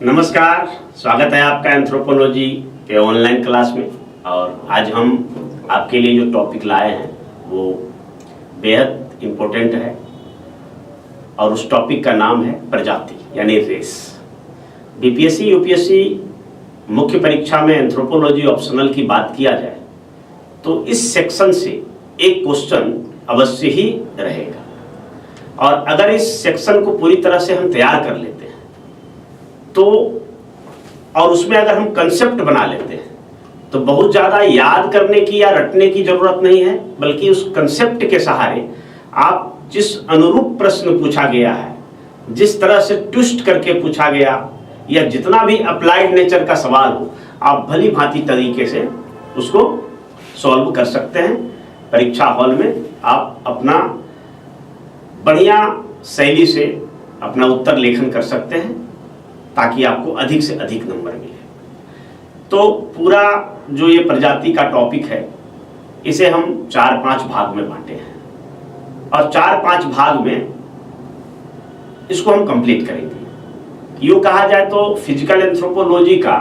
नमस्कार, स्वागत है आपका एंथ्रोपोलॉजी के ऑनलाइन क्लास में। और आज हम आपके लिए जो टॉपिक लाए हैं वो बेहद इम्पोर्टेंट है और उस टॉपिक का नाम है प्रजाति यानी रेस। बीपीएससी यूपीएससी मुख्य परीक्षा में एंथ्रोपोलॉजी ऑप्शनल की बात किया जाए तो इस सेक्शन से एक क्वेश्चन अवश्य ही रहेगा। और अगर इस सेक्शन को पूरी तरह से हम तैयार कर लेते हैं तो और उसमें अगर हम कंसेप्ट बना लेते हैं तो बहुत ज़्यादा याद करने की या रटने की ज़रूरत नहीं है, बल्कि उस कंसेप्ट के सहारे आप जिस अनुरूप प्रश्न पूछा गया है, जिस तरह से ट्विस्ट करके पूछा गया या जितना भी अप्लाइड नेचर का सवाल हो, आप भली भांति तरीके से उसको सॉल्व कर सकते हैं। परीक्षा हॉल में आप अपना बढ़िया शैली से अपना उत्तर लेखन कर सकते हैं ताकि आपको अधिक से अधिक नंबर मिले। तो पूरा जो ये प्रजाति का टॉपिक है इसे हम 4-5 भाग में बांटे हैं और 4-5 भाग में इसको हम कंप्लीट करेंगे। यूँ कहा जाए तो फिजिकल एंथ्रोपोलॉजी का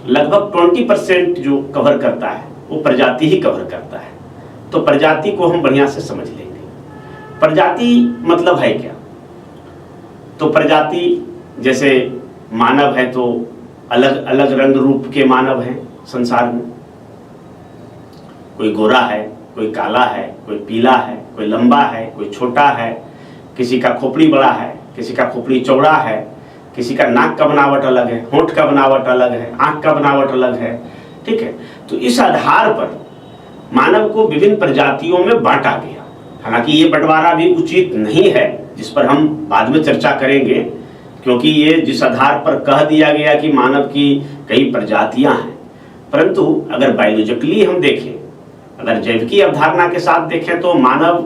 लगभग 20% जो कवर करता है वो प्रजाति ही कवर करता है। तो प्रजाति को हम बढ़िया से समझ लेंगे। प्रजाति मतलब है क्या? तो प्रजाति जैसे मानव है तो अलग अलग रंग रूप के मानव हैं संसार में। कोई गोरा है, कोई काला है, कोई पीला है, कोई लंबा है, कोई छोटा है, किसी का खोपड़ी बड़ा है, किसी का खोपड़ी चौड़ा है, किसी का नाक का बनावट अलग है, होंठ का बनावट अलग है, आंख का बनावट अलग है। ठीक है, तो इस आधार पर मानव को विभिन्न प्रजातियों में बांटा गया। हालांकि ये बंटवारा भी उचित नहीं है, जिस पर हम बाद में चर्चा करेंगे, क्योंकि ये जिस आधार पर कह दिया गया कि मानव की कई प्रजातियां हैं, परंतु अगर बायोलॉजिकली हम देखें, अगर जैविकी अवधारणा के साथ देखें तो मानव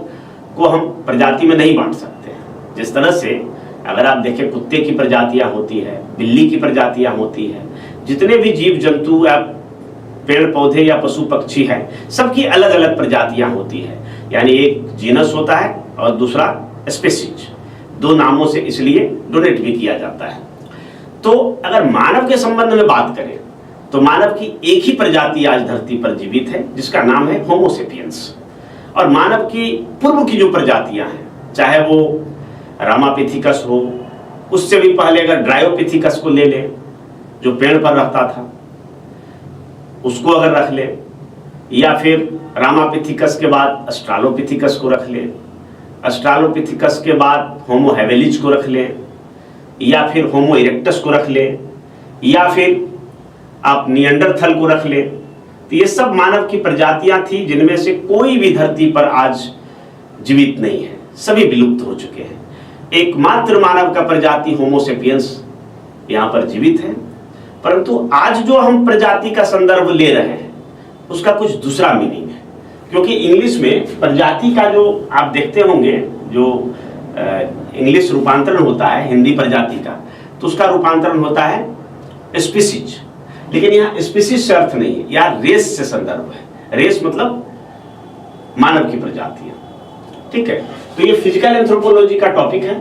को हम प्रजाति में नहीं बांट सकते हैं। जिस तरह से अगर आप देखें कुत्ते की प्रजातियां होती है, बिल्ली की प्रजातियां होती है, जितने भी जीव जंतु या पेड़ पौधे या पशु पक्षी हैं, सबकी अलग अलग प्रजातियां होती है। यानी एक जीनस होता है और दूसरा स्पीशीज, दो नामों से इसलिए डोनेट भी किया जाता है। तो अगर मानव के संबंध में बात करें तो मानव की एक ही प्रजाति आज धरती पर जीवित है जिसका नाम है होमो सेपियंस। और मानव की पूर्व की जो प्रजातियां हैं, चाहे वो रामापिथिकस हो, उससे भी पहले अगर ड्रायोपिथिकस को ले लें जो पेड़ पर रहता था उसको अगर रख ले, या फिर रामापिथिकस के बाद अस्ट्रालोपिथिकस को रख ले, अस्ट्रालोपिथिकस के बाद होमो हैवेलिज को रख ले, या फिर होमो इरेक्टस को रख ले, या फिर आप निएंडरथल को रख ले, तो ये सब मानव की प्रजातियां थी जिनमें से कोई भी धरती पर आज जीवित नहीं है, सभी विलुप्त हो चुके हैं। एकमात्र मानव का प्रजाति होमो सेपियंस यहाँ पर जीवित है। परंतु आज जो हम प्रजाति का संदर्भ ले रहे हैं उसका कुछ दूसरा मीनिंग है, क्योंकि इंग्लिश में प्रजाति का जो आप देखते होंगे जो इंग्लिश रूपांतरण होता है हिंदी प्रजाति का, तो उसका रूपांतरण होता है स्पीसीज। लेकिन यहाँ स्पीसीज से अर्थ नहीं है, यहाँ रेस से संदर्भ है। रेस मतलब मानव की प्रजातियां। ठीक है, तो ये फिजिकल एंथ्रोपोलॉजी का टॉपिक है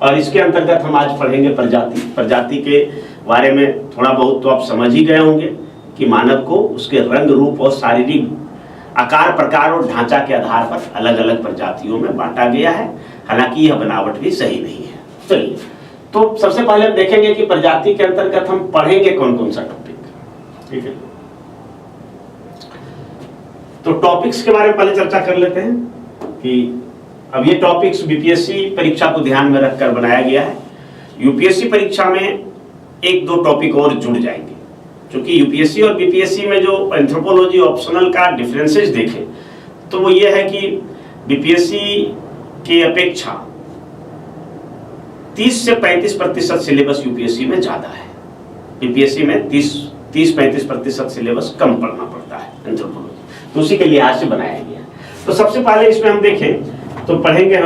और इसके अंतर्गत हम आज पढ़ेंगे प्रजाति। प्रजाति के बारे में थोड़ा बहुत तो आप समझ ही गए होंगे कि मानव को उसके रंग रूप और शारीरिक आकार प्रकार और ढांचा के आधार पर अलग अलग प्रजातियों में बांटा गया है। हालांकि यह बनावट भी सही नहीं है। चलिए, तो सबसे पहले हम देखेंगे कि प्रजाति के अंतर्गत हम पढ़ेंगे कौन कौन सा टॉपिक। ठीक है, तो टॉपिक्स के बारे में पहले चर्चा कर लेते हैं कि अब ये टॉपिक्स बीपीएससी परीक्षा को ध्यान में रखकर बनाया गया है। यूपीएससी परीक्षा में 1-2 टॉपिक और जुड़ जाएंगे, क्योंकि यूपीएससी और बीपीएससी में जो एंथ्रोपोलॉजी ऑप्शनल का डिफरेंसेस देखें तो वो ये है कि बीपीएससी की अपेक्षा 30 से 35% सिलेबस यूपीएससी में ज़्यादा है। बीपीएससी में 30-35% सिलेबस कम पढ़ना पड़ता है एंथ्रोपोलॉजी, तो उसी के लिहाज से बनाया गया। तो सबसे पहले इसमें हम देखें तो पढ़ेंगे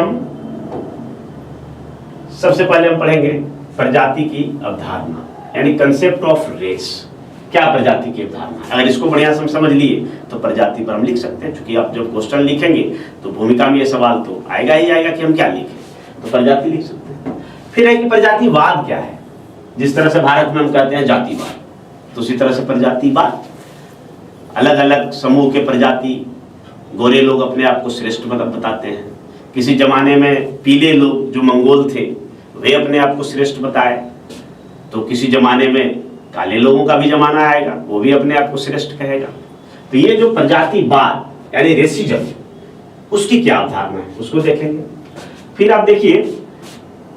सबसे पहले हम पढ़ेंगे प्रजाति की अवधारणा यानी कंसेप्ट ऑफ रेस। क्या प्रजाति की अवधारणा? अगर इसको बढ़िया से हम समझ लिए तो प्रजाति पर हम लिख सकते हैं, क्योंकि आप जब क्वेश्चन लिखेंगे तो भूमिका में ये सवाल तो आएगा ही आएगा कि हम क्या लिखें, तो प्रजाति लिख सकते हैं। फिर है कि प्रजातिवाद क्या है, जिस तरह से भारत में हम कहते हैं जातिवाद, तो उसी तरह से प्रजातिवाद, अलग अलग समूह के प्रजाति, गोरे लोग अपने आप को श्रेष्ठ मतलब बताते हैं। किसी जमाने में पीले लोग जो मंगोल थे वे अपने आप को श्रेष्ठ बताए, तो किसी जमाने में काले लोगों का भी जमाना आएगा, वो भी अपने आप को श्रेष्ठ कहेगा। तो ये जो प्रजातिवाद यानी रेसिज्म, उसकी क्या अवधारणा है उसको देखेंगे। फिर आप देखिए,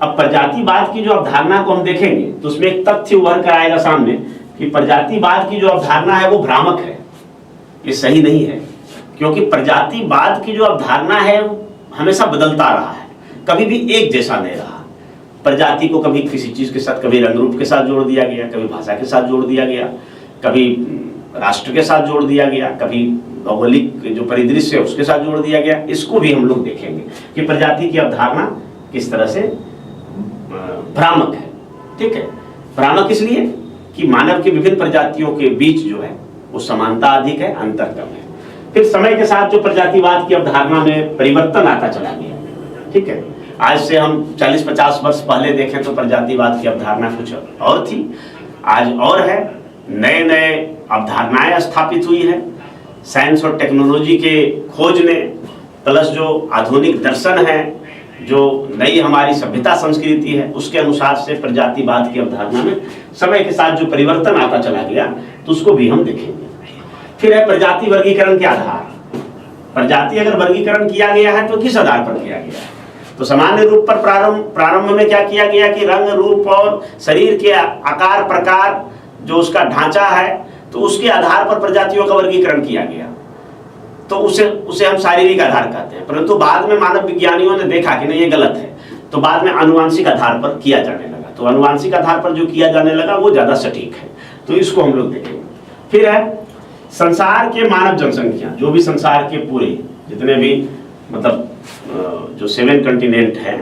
अब प्रजातिवाद की जो अवधारणा को हम देखेंगे तो उसमें एक तथ्य उभर कर आएगा सामने कि प्रजातिवाद की जो अवधारणा है वो भ्रामक है, ये सही नहीं है। क्योंकि प्रजातिवाद की जो अवधारणा है वो हमेशा बदलता रहा है, कभी भी एक जैसा नहीं रहा। प्रजाति को कभी किसी चीज के साथ, कभी रंग रूप के साथ जोड़ दिया गया, कभी भाषा के साथ जोड़ दिया गया, कभी राष्ट्र के साथ जोड़ दिया गया, कभी भौगोलिक जो परिदृश्य है उसके साथ जोड़ दिया गया। इसको भी हम लोग देखेंगे कि प्रजाति की अवधारणा किस तरह से भ्रामक है। ठीक है, भ्रामक इसलिए कि मानव की विभिन्न प्रजातियों के बीच जो है वो समानता अधिक है, अंतर कम है। फिर समय के साथ जो प्रजातिवाद की अवधारणा में परिवर्तन आता चला गया। ठीक है, आज से हम 40-50 वर्ष पहले देखें तो प्रजातिवाद की अवधारणा कुछ और थी, आज और है। नए नए अवधारणाएं स्थापित हुई है, साइंस और टेक्नोलॉजी के खोज ने, प्लस जो आधुनिक दर्शन है, जो नई हमारी सभ्यता संस्कृति है, उसके अनुसार से प्रजातिवाद की अवधारणा में समय के साथ जो परिवर्तन आता चला गया तो उसको भी हम देखेंगे। फिर है प्रजाति वर्गीकरण के आधार। प्रजाति अगर वर्गीकरण किया गया है तो किस आधार पर किया गया है? तो सामान्य रूप पर प्रारंभ में क्या किया गया कि रंग रूप और शरीर के आकार प्रकार जो उसका ढांचा है तो उसके आधार पर प्रजातियों का वर्गीकरण किया गया, तो उसे हम शारीरिक आधार कहते हैं। परंतु बाद में मानव विज्ञानियों ने देखा कि नहीं ये गलत है, तो बाद में आनुवांशिक आधार पर किया जाने लगा। तो आनुवांशिक आधार पर जो किया जाने लगा वो ज्यादा सटीक है, तो इसको हम लोग देखेंगे। फिर है संसार के मानव जनसंख्या, जो भी संसार के पूरे जितने भी मतलब जो 7 कंटिनेंट हैं,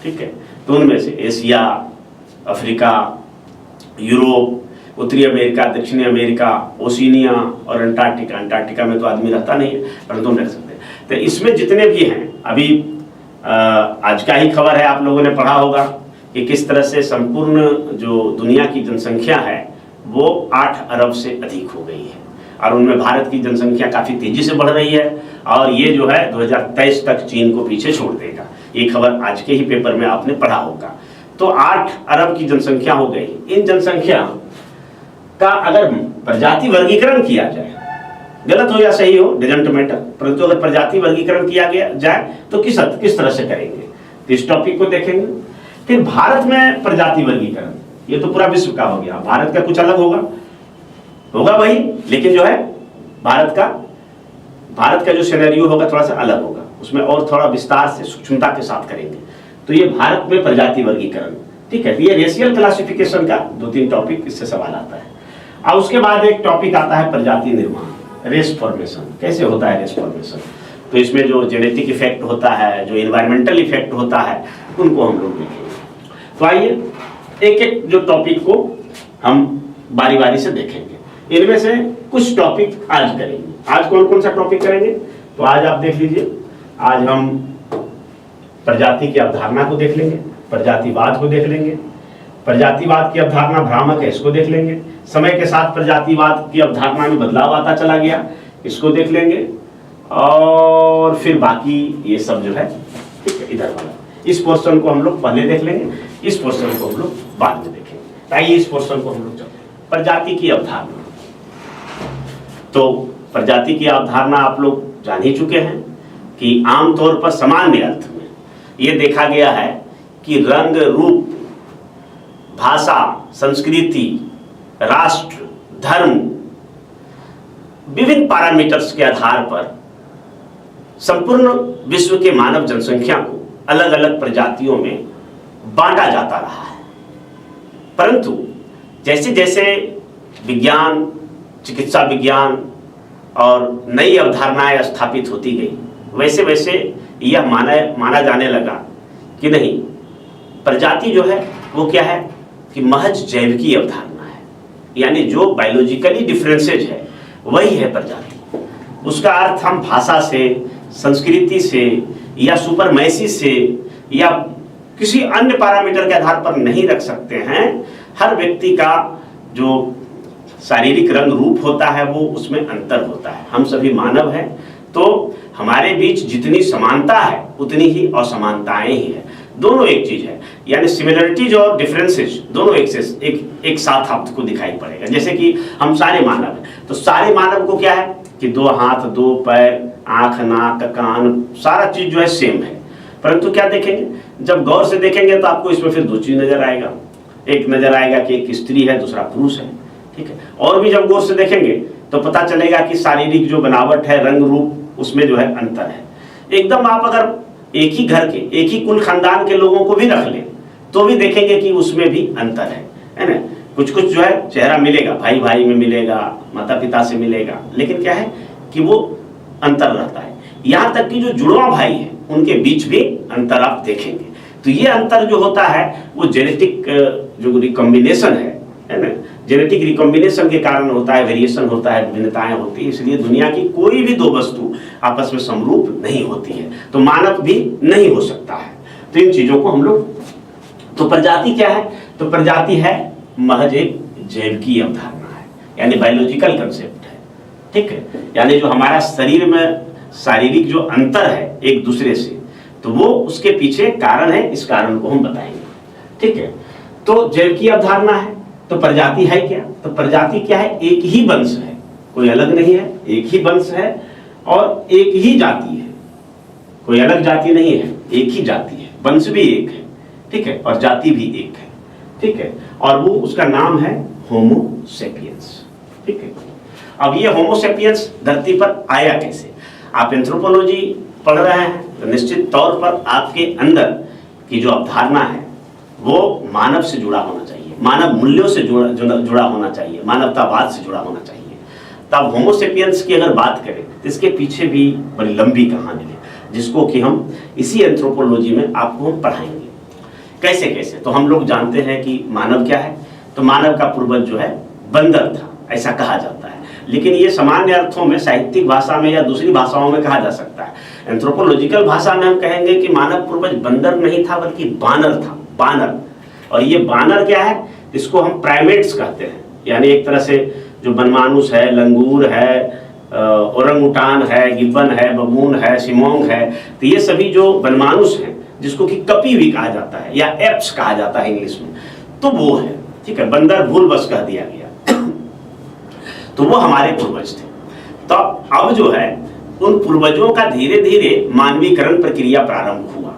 ठीक है, तो उनमें से एशिया, अफ्रीका, यूरोप, उत्तरी अमेरिका, दक्षिणी अमेरिका, ओशिनिया और अंटार्कटिका। अंटार्कटिका में तो आदमी रहता नहीं है, परंतु हम रह सकते हैं। तो इसमें जितने भी हैं, अभी आज का ही खबर है, आप लोगों ने पढ़ा होगा कि किस तरह से संपूर्ण जो दुनिया की जनसंख्या है वो 8 अरब से अधिक हो गई है, और उनमें भारत की जनसंख्या काफी तेजी से बढ़ रही है, और ये जो है 2023 तक चीन को पीछे छोड़ देगा। ये खबर आज के ही पेपर में आपने पढ़ा होगा। तो 8 अरब की जनसंख्या हो गई। इन जनसंख्या का अगर प्रजाति वर्गीकरण किया जाए, गलत हो या सही हो डजंट मैटर, परंतु अगर प्रजाति वर्गीकरण किया गया जाए तो किस तरह से करेंगे, तो इस टॉपिक को देखेंगे। फिर भारत में प्रजाति वर्गीकरण, ये तो पूरा विश्व का हो गया, भारत का कुछ अलग होगा वही, लेकिन जो है भारत का जो सिनेरियो होगा थोड़ा सा अलग होगा, उसमें और थोड़ा विस्तार से सूक्ष्मता के साथ करेंगे। तो ये भारत में प्रजाति वर्गीकरण, ठीक है। ये रेशियल क्लासिफिकेशन का 2-3 टॉपिक इससे सवाल आता है। और उसके बाद एक टॉपिक आता है प्रजाति निर्माण, रेस फॉर्मेशन। कैसे होता है रेस फॉर्मेशन? तो इसमें जो जेनेटिक इफेक्ट होता है, जो इन्वायरमेंटल इफेक्ट होता है, उनको हम लोग देखेंगे। तो आइए एक एक जो टॉपिक को हम बारी बारी से देखेंगे। इनमें से कुछ टॉपिक आज करेंगे। आज कौन कौन सा टॉपिक करेंगे? तो आज आप देख लीजिए, आज हम प्रजाति की अवधारणा को देख लेंगे, प्रजातिवाद को देख लेंगे, प्रजातिवाद की अवधारणा भ्रामक है इसको देख लेंगे, समय के साथ प्रजातिवाद की अवधारणा में बदलाव आता चला गया इसको देख लेंगे, और फिर बाकी ये सब जो है, ठीक है, इधर वाला इस पोर्शन को हम लोग पहले देख लेंगे, इस पोर्शन को हम लोग बाद में देखेंगे। आइए इस पोर्शन को हम लोग चलते हैं। प्रजाति की अवधारणा। तो प्रजाति की अवधारणा आप लोग जान ही चुके हैं कि आमतौर पर सामान्य अर्थ में ये देखा गया है कि रंग, रूप, भाषा, संस्कृति, राष्ट्र, धर्म, विभिन्न पैरामीटर्स के आधार पर संपूर्ण विश्व के मानव जनसंख्या को अलग अलग प्रजातियों में बांटा जाता रहा है। परंतु जैसे जैसे विज्ञान, चिकित्सा विज्ञान और नई अवधारणाएं स्थापित होती गई, वैसे वैसे यह माना जाने लगा कि नहीं, प्रजाति जो है वो क्या है कि महज जैविकी अवधारणा है, यानी जो बायोलॉजिकली डिफरेंसेज है वही है प्रजाति। उसका अर्थ हम भाषा से, संस्कृति से या सुपरमैसी से या किसी अन्य पैरामीटर के आधार पर नहीं रख सकते हैं। हर व्यक्ति का जो शारीरिक रंग रूप होता है वो उसमें अंतर होता है। हम सभी मानव हैं, तो हमारे बीच जितनी समानता है उतनी ही असमानताएं ही है। दोनों एक चीज है, यानी सिमिलरिटीज और डिफरेंसेस दोनों एक साथ आपको दिखाई पड़ेगा। जैसे कि हम सारे मानव हैं, तो सारे मानव को क्या है कि 2 हाथ 2 पैर, आंख नाक कान, सारा चीज जो है सेम है। परंतु क्या देखेंगे, जब गौर से देखेंगे तो आपको इसमें फिर 2 चीज नजर आएगा। एक नजर आएगा कि एक स्त्री है, दूसरा पुरुष है, ठीक है। और भी जब गौर से देखेंगे तो पता चलेगा कि शारीरिक जो बनावट है, रंग रूप, उसमें जो है अंतर है। एकदम आप अगर एक ही घर के, एक ही कुल खानदान के लोगों को भी रख लें तो भी देखेंगे कि उसमें भी अंतर है ना। कुछ कुछ जो है चेहरा मिलेगा, भाई भाई में मिलेगा, माता पिता से मिलेगा, लेकिन क्या है कि वो अंतर रहता है। यहाँ तक कि जो जुड़वा भाई है उनके बीच भी अंतर आप देखेंगे। तो ये अंतर जो होता है वो जेनेटिक जो रिकॉम्बिनेशन है ना, जेनेटिक रिकॉम्बिनेशन के कारण होता है, वेरिएशन होता है, भिन्नताएं होती है। इसलिए दुनिया की कोई भी 2 वस्तु आपस में समरूप नहीं होती है, तो मानव भी नहीं हो सकता है। तो इन चीजों को हम लोग, तो प्रजाति क्या है, तो प्रजाति है महज एक जैविकीय अवधारणा है, यानी बायोलॉजिकल कंसेप्ट है, ठीक है। यानी जो हमारा शरीर में शारीरिक जो अंतर है एक दूसरे से, तो वो उसके पीछे कारण है, इस कारण को हम बताएंगे, ठीक है। तो जैविकीय अवधारणा है। तो प्रजाति है क्या, तो प्रजाति क्या है, एक ही वंश है, कोई अलग नहीं है, एक ही वंश है और एक ही जाति है, कोई अलग जाति नहीं है, एक ही जाति है, वंश भी एक है, ठीक है, और जाति भी एक है, ठीक है। और वो उसका नाम है होमो सेपियंस, ठीक है। अब ये होमो सेपियंस धरती पर आया कैसे? आप एंथ्रोपोलॉजी पढ़ रहे हैं तो निश्चित तौर पर आपके अंदर की जो अवधारणा है वो मानव से जुड़ा होना चाहिए, मानव मूल्यों से जुड़ा होना चाहिए, मानवतावाद से जुड़ा होना चाहिए। तब होमो सेपियंस की अगर बात करें तो इसके पीछे भी बड़ी लंबी कहानी है, जिसको कि हम इसी एंथ्रोपोलॉजी में आपको हम पढ़ाएंगे। कैसे कैसे? तो हम लोग जानते हैं कि मानव क्या है, तो मानव का पूर्वज जो है बंदर था, ऐसा कहा जाता है। लेकिन ये सामान्य अर्थों में, साहित्यिक भाषा में या दूसरी भाषाओं में कहा जा सकता है। एंथ्रोपोलॉजिकल भाषा में हम कहेंगे कि मानव पूर्वज बंदर नहीं था बल्कि बानर था, बानर। और ये बानर क्या है, इसको हम प्राइमेट्स कहते हैं, यानी एक तरह से जो बनमानुस है, लंगूर है, ओरंगुटान है, गिब्बन है, बबून है, सिमोंग है, तो ये सभी जो बनमानुस हैं, जिसको कि कपी भी कहा जाता है या एप्स कहा जाता है इंग्लिश में, तो वो है, ठीक है। बंदर भूलवश कह दिया गया तो वो हमारे पूर्वज थे। तो अब जो है उन पूर्वजों का धीरे धीरे मानवीकरण प्रक्रिया प्रारंभ हुआ,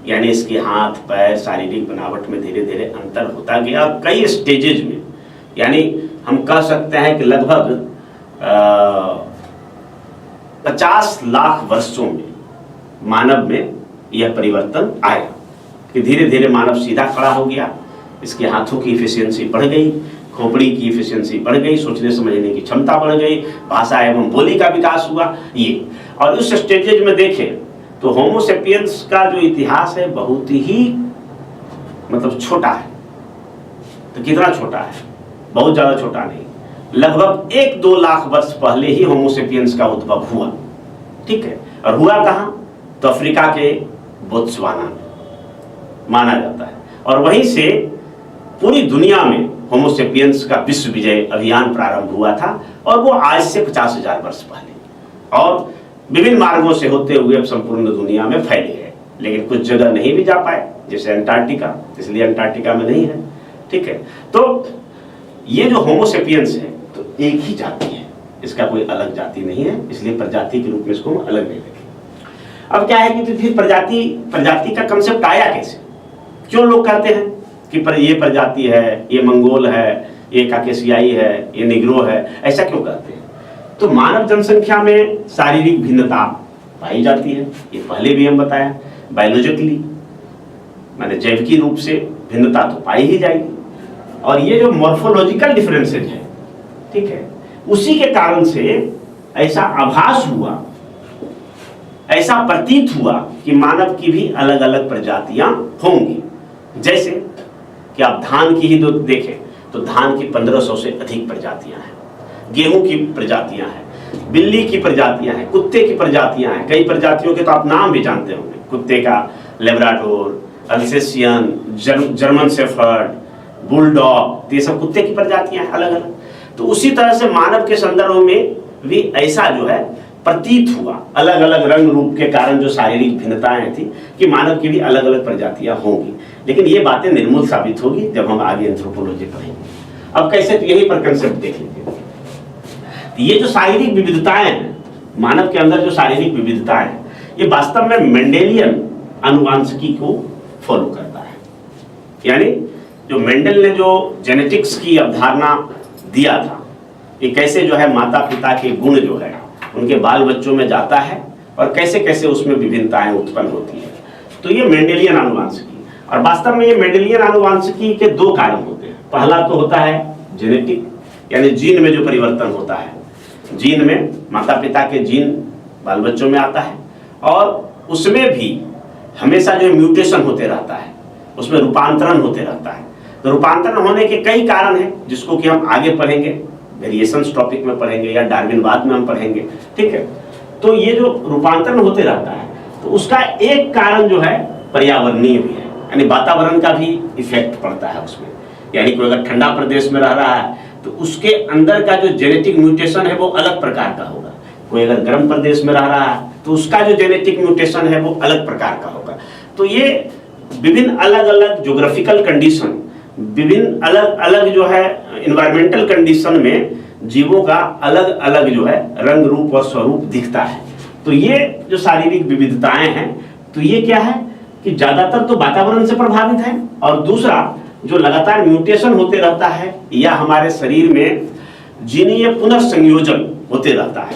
यानी इसके हाथ पैर शारीरिक बनावट में धीरे धीरे अंतर होता गया कई स्टेजेज में। यानी हम कह सकते हैं कि लगभग 50 लाख वर्षों में मानव में यह परिवर्तन आया कि धीरे धीरे मानव सीधा खड़ा हो गया, इसके हाथों की इफिशियंसी बढ़ गई, खोपड़ी की इफिशियंसी बढ़ गई, सोचने समझने की क्षमता बढ़ गई, भाषा एवं बोली का विकास हुआ ये। और उस स्टेजेज में देखें तो होमो सेपियंस का जो इतिहास है बहुत ही मतलब छोटा है। तो कितना छोटा है? बहुत ज्यादा छोटा नहीं, लगभग 1-2 लाख वर्ष पहले ही होमो सेपियंस का उद्भव हुआ, ठीक है। और हुआ कहाँ? तो अफ्रीका के बोत्सवाना में माना जाता है। और वहीं से पूरी दुनिया में होमो सेपियंस का विश्व विजय अभियान प्रारंभ हुआ था, और वो आज से 50,000 वर्ष पहले, और विभिन्न मार्गों से होते हुए अब संपूर्ण दुनिया में फैले हैं। लेकिन कुछ जगह नहीं भी जा पाए, जैसे अंटार्कटिका, इसलिए अंटार्कटिका में नहीं है, ठीक है। तो ये जो होमो सेपियंस है तो एक ही जाति है, इसका कोई अलग जाति नहीं है, इसलिए प्रजाति के रूप में इसको हम अलग नहीं रखें। अब क्या है कि तो फिर प्रजाति का कंसेप्ट आया कैसे? क्यों लोग कहते हैं कि ये प्रजाति है, ये मंगोल है, ये काकेशियाई है, ये निग्रो है, ऐसा क्यों कहते हैं? तो मानव जनसंख्या में शारीरिक भिन्नता पाई जाती है, ये पहले भी हम बताया। बायोलॉजिकली माने जैविकी रूप से भिन्नता तो पाई ही जाएगी, और ये जो मॉर्फोलॉजिकल डिफरेंसेज है, ठीक है, उसी के कारण से ऐसा आभास हुआ, ऐसा प्रतीत हुआ कि मानव की भी अलग अलग प्रजातियां होंगी। जैसे कि आप धान की ही देखें तो धान की 1500 से अधिक प्रजातियां हैं, गेहूं की प्रजातियां हैं, बिल्ली की प्रजातियां हैं, कुत्ते की प्रजातियां हैं। कई प्रजातियों के तो आप नाम भी जानते होंगे, कुत्ते का Labrador, Alsatian, German shepherd, bulldog, तो ये सब कुत्ते की प्रजातियां हैं अलग अलग। तो उसी तरह से मानव के संदर्भ में भी ऐसा जो है प्रतीत हुआ, अलग अलग रंग रूप के कारण जो शारीरिक भिन्नताएं थी कि मानव की भी अलग अलग प्रजातियां होंगी। लेकिन ये बातें निर्मूल साबित होगी जब हम आगे एंथ्रोपोलॉजी पढ़ेंगे। अब कैसे, तो यहीं पर कंसेप्ट देख लीजिए। ये जो शारीरिक विविधताएं हैं, मानव के अंदर जो शारीरिक विविधताएं हैं, ये वास्तव में मेंडेलियन आनुवांशिकी को फॉलो करता है। यानी जो मेंडल ने जो जेनेटिक्स की अवधारणा दिया था कि कैसे जो है माता पिता के गुण जो है उनके बाल बच्चों में जाता है और कैसे कैसे उसमें विभिन्नताएं उत्पन्न होती है, तो ये मेंडेलियन आनुवांशिकी। और वास्तव में ये मेंडेलियन आनुवांशिकी के दो कारण होते हैं। पहला तो होता है जेनेटिक, यानी जीन में जो परिवर्तन होता है, जीन में माता पिता के जीन बाल बच्चों में आता है और उसमें भी हमेशा जो म्यूटेशन होते रहता है, उसमें रूपांतरण होते रहता है। तो रूपांतरण होने के कई कारण हैं जिसको कि हम आगे पढ़ेंगे, वेरिएशंस टॉपिक में पढ़ेंगे या डार्विनवाद में हम पढ़ेंगे, ठीक है। तो ये जो रूपांतरण होते रहता है, तो उसका एक कारण जो है पर्यावरणीय भी है, यानी वातावरण का भी इफेक्ट पड़ता है उसमें। यानी कोई अगर ठंडा प्रदेश में रह रहा है तो उसके अंदर का जो जेनेटिक म्यूटेशन है वो अलग प्रकार का होगा। कोई अगर गर्म प्रदेश में रह रहा है तो उसका जो जेनेटिक म्यूटेशन है वो अलग प्रकार का होगा। तो ये विभिन्न अलग अलग ज्योग्राफिकल कंडीशन, विभिन्न अलग अलग जो है इन्वायरमेंटल कंडीशन में जीवों का अलग अलग जो है रंग रूप और स्वरूप दिखता है। तो ये जो शारीरिक विविधताएं हैं, तो ये क्या है कि ज्यादातर तो वातावरण से प्रभावित है, और दूसरा जो लगातार म्यूटेशन होते रहता है या हमारे शरीर में जीनीय पुनर्संयोजन होते रहता है,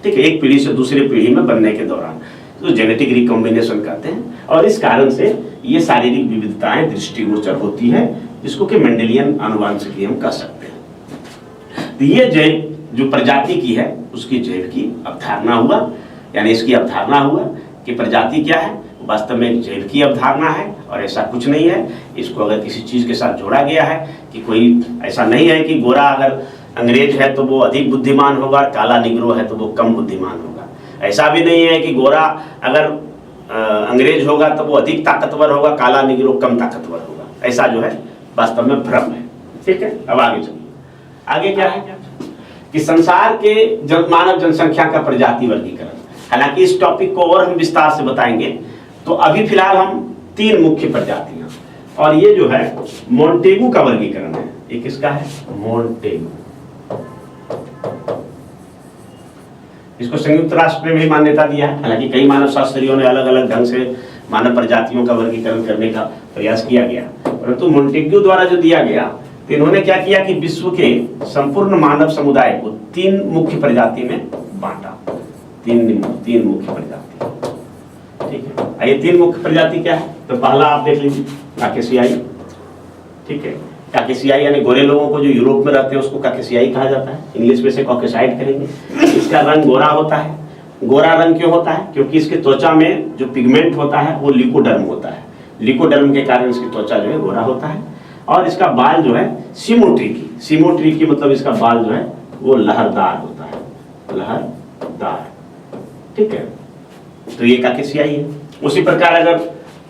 ठीक है, एक पीढ़ी से दूसरी पीढ़ी में बनने के दौरान, तो जेनेटिक रिकॉम्बिनेशन कहते हैं। और इस कारण से ये शारीरिक विविधताएं दृष्टिगोचर होती है, जिसको कि मेंडेलियन आनुवांशिकी हम कह सकते हैं। तो ये जैव जो प्रजाति की है उसकी जैव की अवधारणा हुआ, यानी इसकी अवधारणा हुआ कि प्रजाति क्या है, वास्तव में एक जैव की अवधारणा है और ऐसा कुछ नहीं है। इसको अगर किसी चीज के साथ जोड़ा गया है कि कोई ऐसा नहीं है कि गोरा अगर अंग्रेज है तो वो अधिक बुद्धिमान होगा, काला निग्रो है तो वो कम बुद्धिमान होगा। ऐसा भी नहीं है कि गोरा अगर अंग्रेज होगा तो वो अधिक ताकतवर होगा, काला निग्रो कम ताकतवर होगा। ऐसा जो है वास्तव में भ्रम है, ठीक है। अब आगे चलिए, आगे क्या है कि संसार के मानव जनसंख्या का प्रजाति वर्गीकरण। हालांकि इस टॉपिक को और हम विस्तार से बताएंगे, तो अभी फिलहाल हम 3 मुख्य प्रजातियां, और ये जो है मोंटेगू का वर्गीकरण है। ये किसका है? मोंटेगू। इसको संयुक्त राष्ट्र ने भी मान्यता दिया है। हालांकि कई मानव शास्त्रियों ने अलग अलग ढंग से मानव प्रजातियों का वर्गीकरण करने का प्रयास किया गया, परंतु मोंटेग्यू द्वारा जो दिया गया, तो इन्होंने क्या किया कि विश्व के संपूर्ण मानव समुदाय को 3 मुख्य प्रजाति में बांटा। 3 मुख्य प्रजाति, ठीक है। ये 3 मुख्य प्रजाति क्या है? तो पहला आप देख लीजिए, काकेशियाई, ठीक है। काकेशियाई यानी गोरे लोगों को जो यूरोप में रहते हैं उसको काकेशियाई कहा जाता है, इंग्लिश में से कॉकेसाइड करेंगे। इसका रंग गोरा होता है। गोरा रंग क्यों होता है? क्योंकि इसके त्वचा में जो पिगमेंट होता है वो लिकोडर्म होता है। लिकोडर्म के कारण इसकी त्वचा जो है गोरा होता है। और इसका बाल जो है सिमोट्रिकी मतलब इसका बाल जो है वो लहरदार होता है, लहरदार, ठीक है। तो ये काकेशियाई है। उसी प्रकार अगर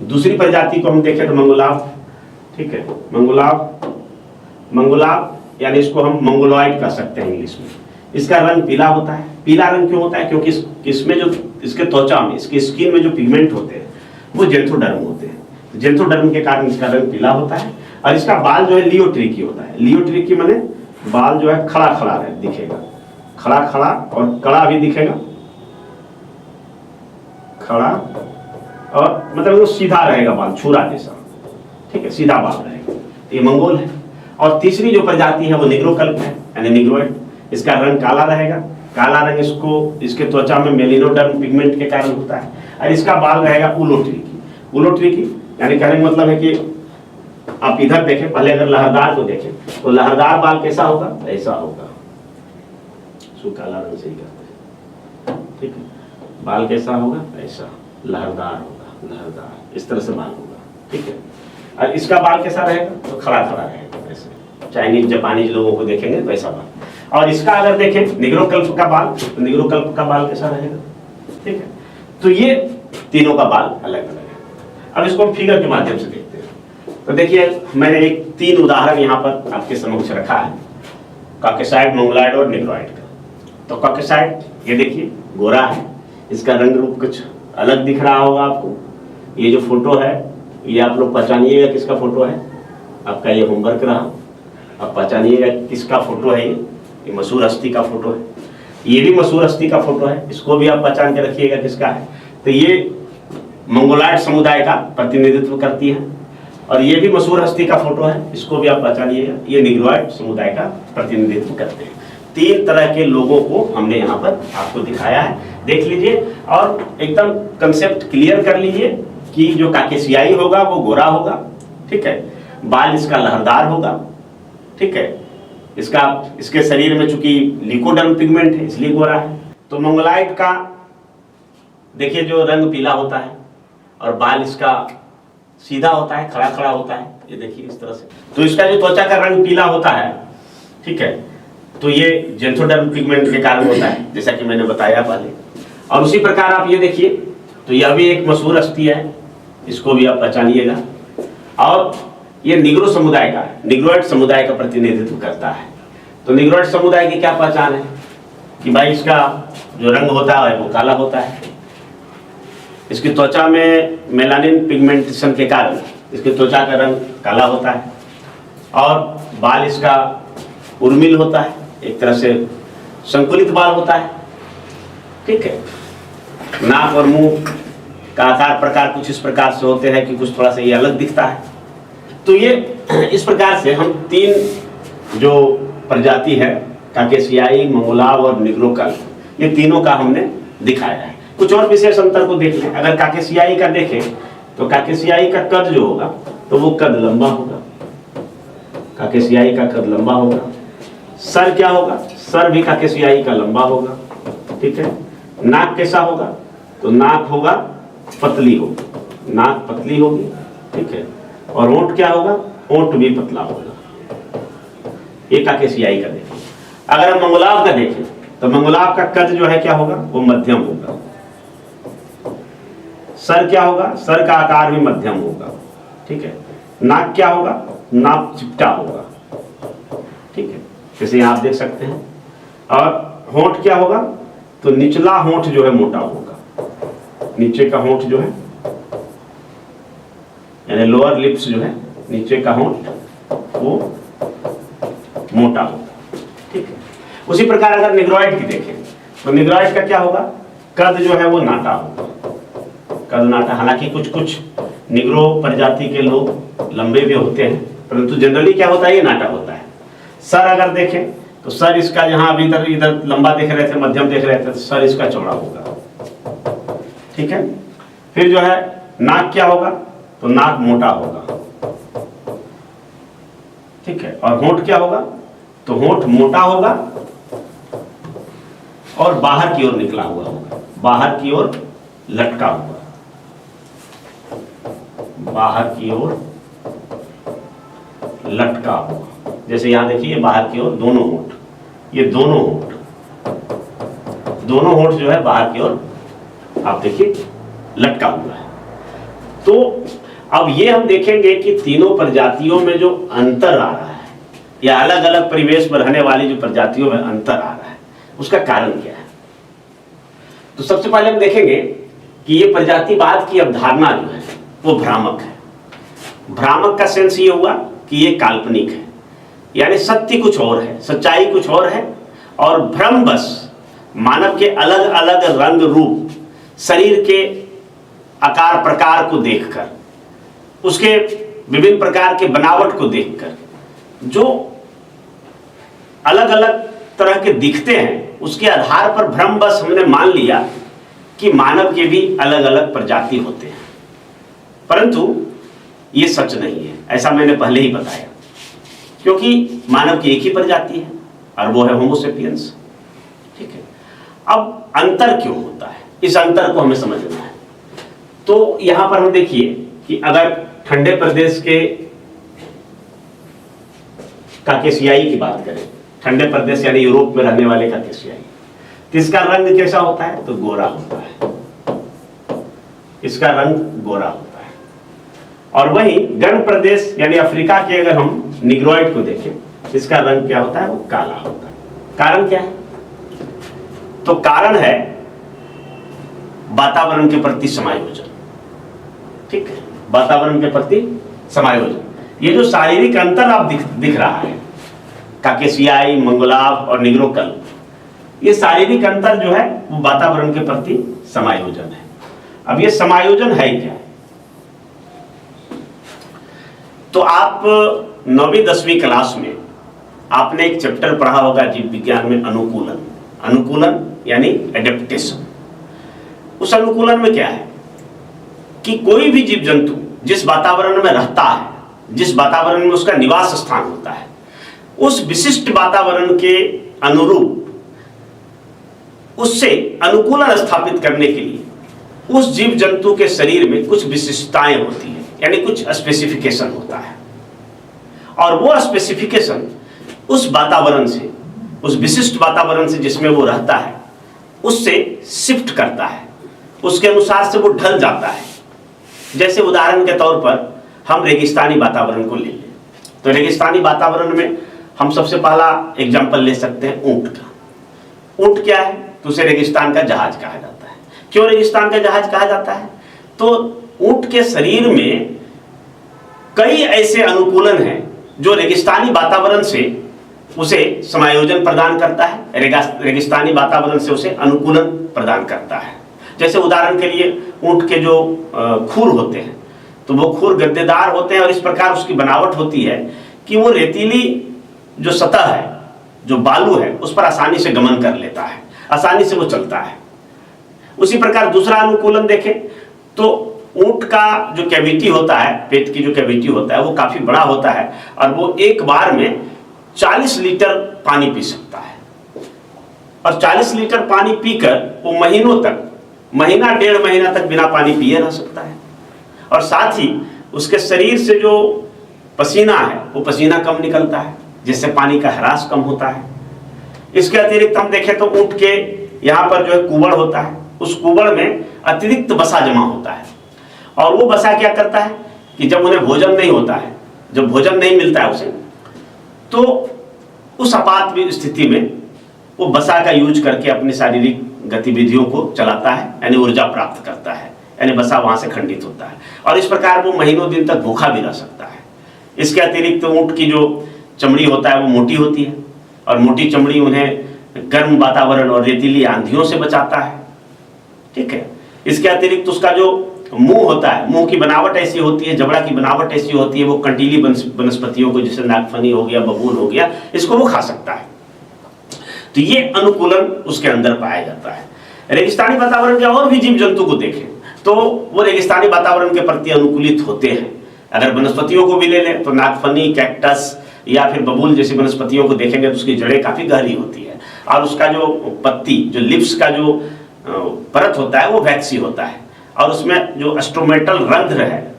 दूसरी प्रजाति को हम देखें तो मंगोलाव, ठीक है। मंगोलाव यानी इसको हम मंगोलॉइड कह सकते हैं इंग्लिश में। इसका रंग पीला होता है। पीला रंग क्यों होता है? क्योंकि इसमें जो इसके त्वचा में, इसके स्किन में जो पिगमेंट होते हैं वो जेंथोडर्म होते हैं। जेंथोडर्म के कारण इसका रंग पीला होता है। और इसका बाल जो है लियोट्रिकी होता है। लियोट्रिकी माने बाल जो है खड़ा खड़ा दिखेगा, खड़ा खड़ा, और कड़ा भी दिखेगा, खड़ा, और मतलब वो सीधा रहेगा बाल, छुरा जैसा, ठीक है, सीधा बाल रहेगा। ये मंगोल है। और तीसरी जो प्रजाति है वो निग्रोकल्प है, यानी निग्रोइड। इसका रंग काला रहेगा। काला रंग इसके त्वचा में मेलिनोडर्म पिगमेंट के कारण होता है। और इसका बाल रहेगा उलोट्रिकी। उलोट्रिकी यानी कहने का मतलब है कि आप इधर देखें, पहले अगर लहरदार को देखें तो लहरदार बाल कैसा होगा? ऐसा होगा, सो काला रंग से ही करते हैं, ठीक है। बाल कैसा होगा? ऐसा, लहरदार होगा, लहरदार, इस तरह से बाल होगा, ठीक है। और इसका बाल कैसा रहेगा? तो खड़ा खड़ा रहेगा, ऐसे। चाइनीज जापानीज लोगों को देखेंगे वैसा बाल। और इसका अगर देखें निग्रोकल्प का बाल, तो निग्रोकल्प का बाल कैसा रहेगा? ठीक है। तो ये तीनों का बाल अलग अलग है। अब इसको हम फिगर के माध्यम से देखते हैं। तो देखिए मैंने एक 3 उदाहरण यहाँ पर आपके समक्ष रखा है, कॉकेसाइड, मंगोलॉयड और निग्रोइड का। तो कॉकेसाइड ये देखिए गोरा है, इसका रंग रूप कुछ अलग दिख रहा होगा आपको। ये जो फोटो है ये आप लोग पहचानिएगा किसका फोटो है, आपका ये होमवर्क रहा, आप पहचानिएगा किसका फोटो है। ये मशहूर हस्ती का फोटो है, ये भी मशहूर हस्ती का फोटो है, इसको भी आप पहचान के रखिएगा किसका है। तो ये मंगोलॉयड समुदाय का प्रतिनिधित्व करती है, और ये भी मशहूर हस्ती का फोटो है, इसको भी आप पहचानिएगा, ये निग्रोइड समुदाय का प्रतिनिधित्व करते हैं। 3 तरह के लोगों को हमने यहाँ पर आपको दिखाया है, देख लीजिए और एकदम कंसेप्ट क्लियर कर लीजिए कि जो काकेशियाई होगा वो गोरा होगा, ठीक है, बाल इसका लहरदार होगा, ठीक है, इसके शरीर में चूंकि लिकोडर्म पिगमेंट है इसलिए गोरा है। तो मंगोलॉयड का देखिए जो रंग पीला होता है और बाल इसका सीधा होता है, खड़ा खड़ा होता है, ये देखिए इस तरह से। तो इसका जो त्वचा का रंग पीला होता है, ठीक है, तो ये जेंथोडर्म पिगमेंट के कारण होता है, जैसा कि मैंने बताया पहले। और उसी प्रकार आप ये देखिए, तो यह भी एक मशहूर हस्ती है, इसको भी आप पहचानिएगा। और ये निग्रो समुदाय का, निग्रोइड समुदाय का प्रतिनिधित्व करता है। तो निग्रोइड समुदाय की क्या पहचान है कि भाई इसका जो रंग होता है वो काला होता है, इसकी त्वचा में मेलानिन पिगमेंटेशन के कारण इसकी त्वचा का रंग काला होता है, और बाल इसका उर्मिल होता है, एक तरह से संकुलित बाल होता है, ठीक है। नाक और मुंह का आकार प्रकार कुछ इस प्रकार से होते हैं कि कुछ थोड़ा सा ये अलग दिखता है। तो ये इस प्रकार से हम 3 जो प्रजाति है, काकेशियाई, मंगोलाव और निग्रोकल, ये तीनों का हमने दिखाया है। कुछ और विशेष अंतर को देख लें। अगर काकेशियाई का देखें तो काकेशियाई का कद जो होगा तो वो कद लंबा होगा, काकेशियाई का कद लंबा होगा। सर क्या होगा, सर भी काकेशियाई का लंबा होगा, ठीक है। नाक कैसा होगा, तो नाक होगा पतली होगी, नाक पतली होगी, ठीक है। और होंठ क्या होगा, होंठ भी पतला होगा। ये काकेशियाई का देखें। अगर हम मंगोलाव का देखें तो मंगोलाव का कद जो है क्या होगा, वो मध्यम होगा। सर क्या होगा, सर का आकार भी मध्यम होगा, ठीक है। नाक क्या होगा, नाक चिपटा होगा, ठीक है, जैसे आप देख सकते हैं। और होंठ क्या होगा, तो निचला होंठ जो है मोटा होगा, नीचे का होंठ जो है यानी लोअर लिप्स जो है, नीचे का होंठ वो मोटा होगा, ठीक है। उसी प्रकार अगर निग्रोइड की देखें तो निग्रोइड का क्या होगा, कद जो है वो नाटा होगा, कद नाटा। हालांकि कुछ कुछ निग्रो प्रजाति के लोग लंबे भी होते हैं, परंतु जनरली क्या होता है, ये नाटा होता है। सर अगर देखें तो सर इसका जहां अभी तक इधर लंबा देख रहे थे, मध्यम देख रहे थे, तो सर इसका चौड़ा होगा, ठीक है। फिर जो है नाक क्या होगा, तो नाक मोटा होगा, ठीक है। और होंठ क्या होगा, तो होंठ मोटा होगा और बाहर की ओर निकला हुआ होगा, बाहर की ओर लटका हुआ, बाहर की ओर लटका हुआ। जैसे यहां देखिए बाहर की ओर दोनों होंठ, ये दोनों होंठ जो है बाहर की ओर आप देखिए लटका हुआ है। तो अब ये हम देखेंगे कि तीनों प्रजातियों में जो अंतर आ रहा है, या अलग अलग परिवेश में रहने वाली जो प्रजातियों में अंतर आ रहा है, उसका कारण क्या है। तो सबसे पहले हम देखेंगे कि ये प्रजातिवाद की अवधारणा जो है वो भ्रामक है। भ्रामक का सेंस ये हुआ कि ये काल्पनिक है, यानी सत्य कुछ और है, सच्चाई कुछ और है, और भ्रमवश मानव के अलग अलग रंग रूप, शरीर के आकार प्रकार को देखकर, उसके विभिन्न प्रकार के बनावट को देखकर जो अलग अलग तरह के दिखते हैं, उसके आधार पर भ्रमवश हमने मान लिया कि मानव के भी अलग अलग प्रजाति होते हैं। परंतु ये सच नहीं है, ऐसा मैंने पहले ही बताया, क्योंकि मानव की एक ही प्रजाति है और वो है होमोसेपियंस, ठीक है। अब अंतर क्यों होता है, इस अंतर को हमें समझना है। तो यहां पर हम देखिए कि अगर ठंडे प्रदेश के काकेशियाई की बात करें, ठंडे प्रदेश यानी यूरोप में रहने वाले काकेशियाई, तो इसका रंग कैसा होता है, तो गोरा होता है, इसका रंग गोरा होता है। और वहीं गर्म प्रदेश यानी अफ्रीका के अगर हम निग्रोइड को देखें, इसका रंग क्या होता है, वो काला होता है। कारण क्या है? तो कारण है वातावरण के प्रति समायोजन। ठीक है, वातावरण के प्रति समायोजन। ये जो शारीरिक अंतर आप दिख रहा है, काकेशियाई, मंगोलाव और निग्रोकल, ये शारीरिक अंतर जो है वो वातावरण के प्रति समायोजन है। अब ये समायोजन है क्या? तो आप 9वीं 10वीं क्लास में आपने एक चैप्टर पढ़ा होगा जीव विज्ञान में, अनुकूलन। अनुकूलन यानी एडेप्टेशन। उस अनुकूलन में क्या है कि कोई भी जीव जंतु जिस वातावरण में रहता है, जिस वातावरण में उसका निवास स्थान होता है, उस विशिष्ट वातावरण के अनुरूप उससे अनुकूलन स्थापित करने के लिए उस जीव जंतु के शरीर में कुछ विशिष्टताएं होती हैं, यानी कुछ स्पेसिफिकेशन होता है। और वो स्पेसिफिकेशन उस वातावरण से, उस विशिष्ट वातावरण से जिसमें वो रहता है, उससे शिफ्ट करता है, उसके अनुसार से वो ढल जाता है। जैसे उदाहरण के तौर पर हम रेगिस्तानी वातावरण को ले लें, तो रेगिस्तानी वातावरण में हम सबसे पहला एग्जाम्पल ले सकते हैं ऊंट का। ऊंट क्या है? तो उसे रेगिस्तान का जहाज कहा जाता है। क्यों रेगिस्तान का जहाज कहा जाता है? तो ऊंट के शरीर में कई ऐसे अनुकूलन हैं जो रेगिस्तानी वातावरण से उसे समायोजन प्रदान करता है, रेगिस्तानी वातावरण से उसे अनुकूलन प्रदान करता है। जैसे उदाहरण के लिए ऊंट के जो खुर होते हैं, तो वो खुर गद्देदार होते हैं और इस प्रकार उसकी बनावट होती है कि वो रेतीली जो सतह है, जो बालू है, उस पर आसानी से गमन कर लेता है, आसानी से वो चलता है। उसी प्रकार दूसरा अनुकूलन देखें तो ऊंट का जो कैविटी होता है, पेट की जो कैविटी होता है, वो काफी बड़ा होता है और वो एक बार में 40 लीटर पानी पी सकता है। और 40 लीटर पानी पीकर वो महीनों तक, महीना 1.5 महीना तक बिना पानी पिए रह सकता है। और साथ ही उसके शरीर से जो पसीना है, वो पसीना कम निकलता है, जिससे पानी का ह्रास कम होता है। इसके अतिरिक्त हम देखें तो ऊंट के यहाँ पर जो है कुबड़ होता है, उस कुबड़ में अतिरिक्त वसा जमा होता है। और वो वसा क्या करता है कि जब उन्हें भोजन नहीं होता है, जब भोजन नहीं मिलता है उसे, तो उस आपात स्थिति में वो वसा का यूज करके अपनी शारीरिक गतिविधियों को चलाता है, यानी ऊर्जा प्राप्त करता है, यानी वसा वहां से खंडित होता है। और इस प्रकार वो महीनों दिन तक भूखा भी रह सकता है। इसके अतिरिक्त ऊंट की जो चमड़ी होता है वो मोटी होती है, और मोटी चमड़ी उन्हें गर्म वातावरण और रेतीली आंधियों से बचाता है। ठीक है, इसके अतिरिक्त उसका जो मुंह होता है, मुंह की बनावट ऐसी होती है, जबड़ा की बनावट ऐसी होती है, वो कंटीली वनस्पतियों को, जैसे नागफनी हो गया, बबूल हो गया, इसको वो खा सकता है। तो ये अनुकूलन उसके अंदर पाया जाता है। रेगिस्तानी वातावरण के और भी जीव जंतु को देखें तो वो रेगिस्तानी वातावरण के प्रति अनुकूलित होते हैं। अगर वनस्पतियों को भी ले लें तो नागफनी, कैक्टस या फिर बबूल जैसी वनस्पतियों को देखेंगे तो उसकी जड़ें काफी गहरी होती है और उसका जो पत्ती, जो लिप्स का जो परत होता है वो वैक्सी होता है, और उसमें जो एस्ट्रोमेटल रंध्र है,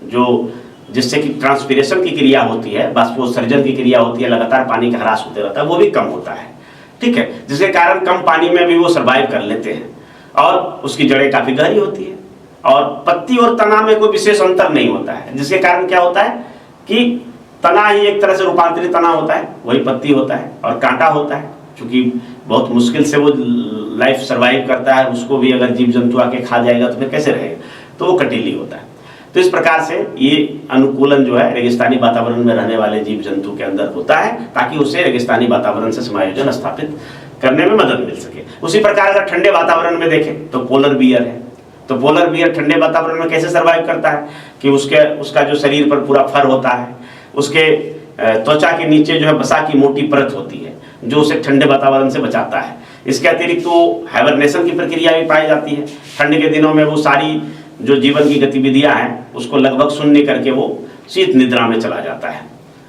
जो जिससे कि ट्रांसपीरेशन की क्रिया होती है, बाष्पोत्सर्जन की क्रिया होती है, लगातार पानी का ह्रास होते रहता है, वो भी कम होता है। ठीक है, जिसके कारण कम पानी में भी वो सर्वाइव कर लेते हैं और उसकी जड़ें काफी गहरी होती है। और पत्ती और तना में कोई विशेष अंतर नहीं होता है, जिसके कारण क्या होता है कि तना ही एक तरह से रूपांतरित तना होता है, वही पत्ती होता है, और कांटा होता है, क्योंकि बहुत मुश्किल से वो लाइफ सर्वाइव करता है, उसको भी अगर जीव जंतु आके खा जाएगा तो फिर कैसे रहेगा, तो वो कटीली होता है। तो इस प्रकार से ये अनुकूलन जो है रेगिस्तानी वातावरण में रहने वाले जीव जंतु के अंदर होता है, ताकि उसे रेगिस्तानी वातावरण से समायोजन स्थापित करने में मदद मिल सके। उसी प्रकार अगर ठंडे वातावरण में देखें तो पोलर बियर है, तो पोलर बियर ठंडे वातावरण में कैसे सर्वाइव करता है कि उसका जो शरीर पर पूरा फर होता है, उसके त्वचा के नीचे जो है वसा की मोटी परत होती है जो उसे ठंडे वातावरण से बचाता है। इसके अतिरिक्त वो हाइबरनेशन की प्रक्रिया भी पाई जाती है। ठंड के दिनों में वो सारी जो जीवन की गतिविधियां हैं उसको लगभग शून्य करके वो शीत निद्रा में चला जाता है,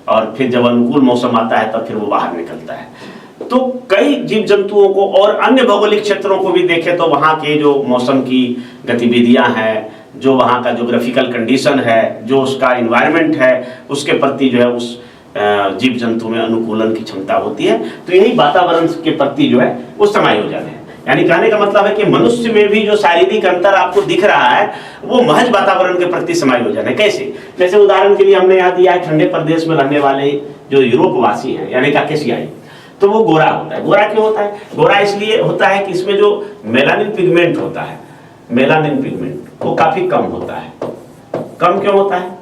और फिर जब अनुकूल मौसम आता है तब फिर वो बाहर निकलता है। तो कई जीव जंतुओं को और अन्य भौगोलिक क्षेत्रों को भी देखें तो वहाँ के जो मौसम की गतिविधियां हैं, जो वहाँ का जोग्राफिकल कंडीशन है, जो उसका इन्वायरमेंट है, उसके प्रति जो है उस जीव जंतु में अनुकूलन की क्षमता होती है। तो यही वातावरण के प्रति जो है वो समायोजन है। यानी कहने का मतलब है कि मनुष्य में भी जो शारीरिक अंतर आपको दिख रहा है वो महज वातावरण के प्रति समायोजन है। कैसे? जैसे उदाहरण के लिए हमने यहाँ दिया है ठंडे प्रदेश में रहने वाले जो यूरोपवासी हैं यानी काकेशियाई, तो वो गोरा होता है। गोरा क्यों होता है? गोरा इसलिए होता है कि इसमें जो मेलानिन पिगमेंट होता है, मेलानिन पिगमेंट वो काफी कम होता है। कम क्यों होता है?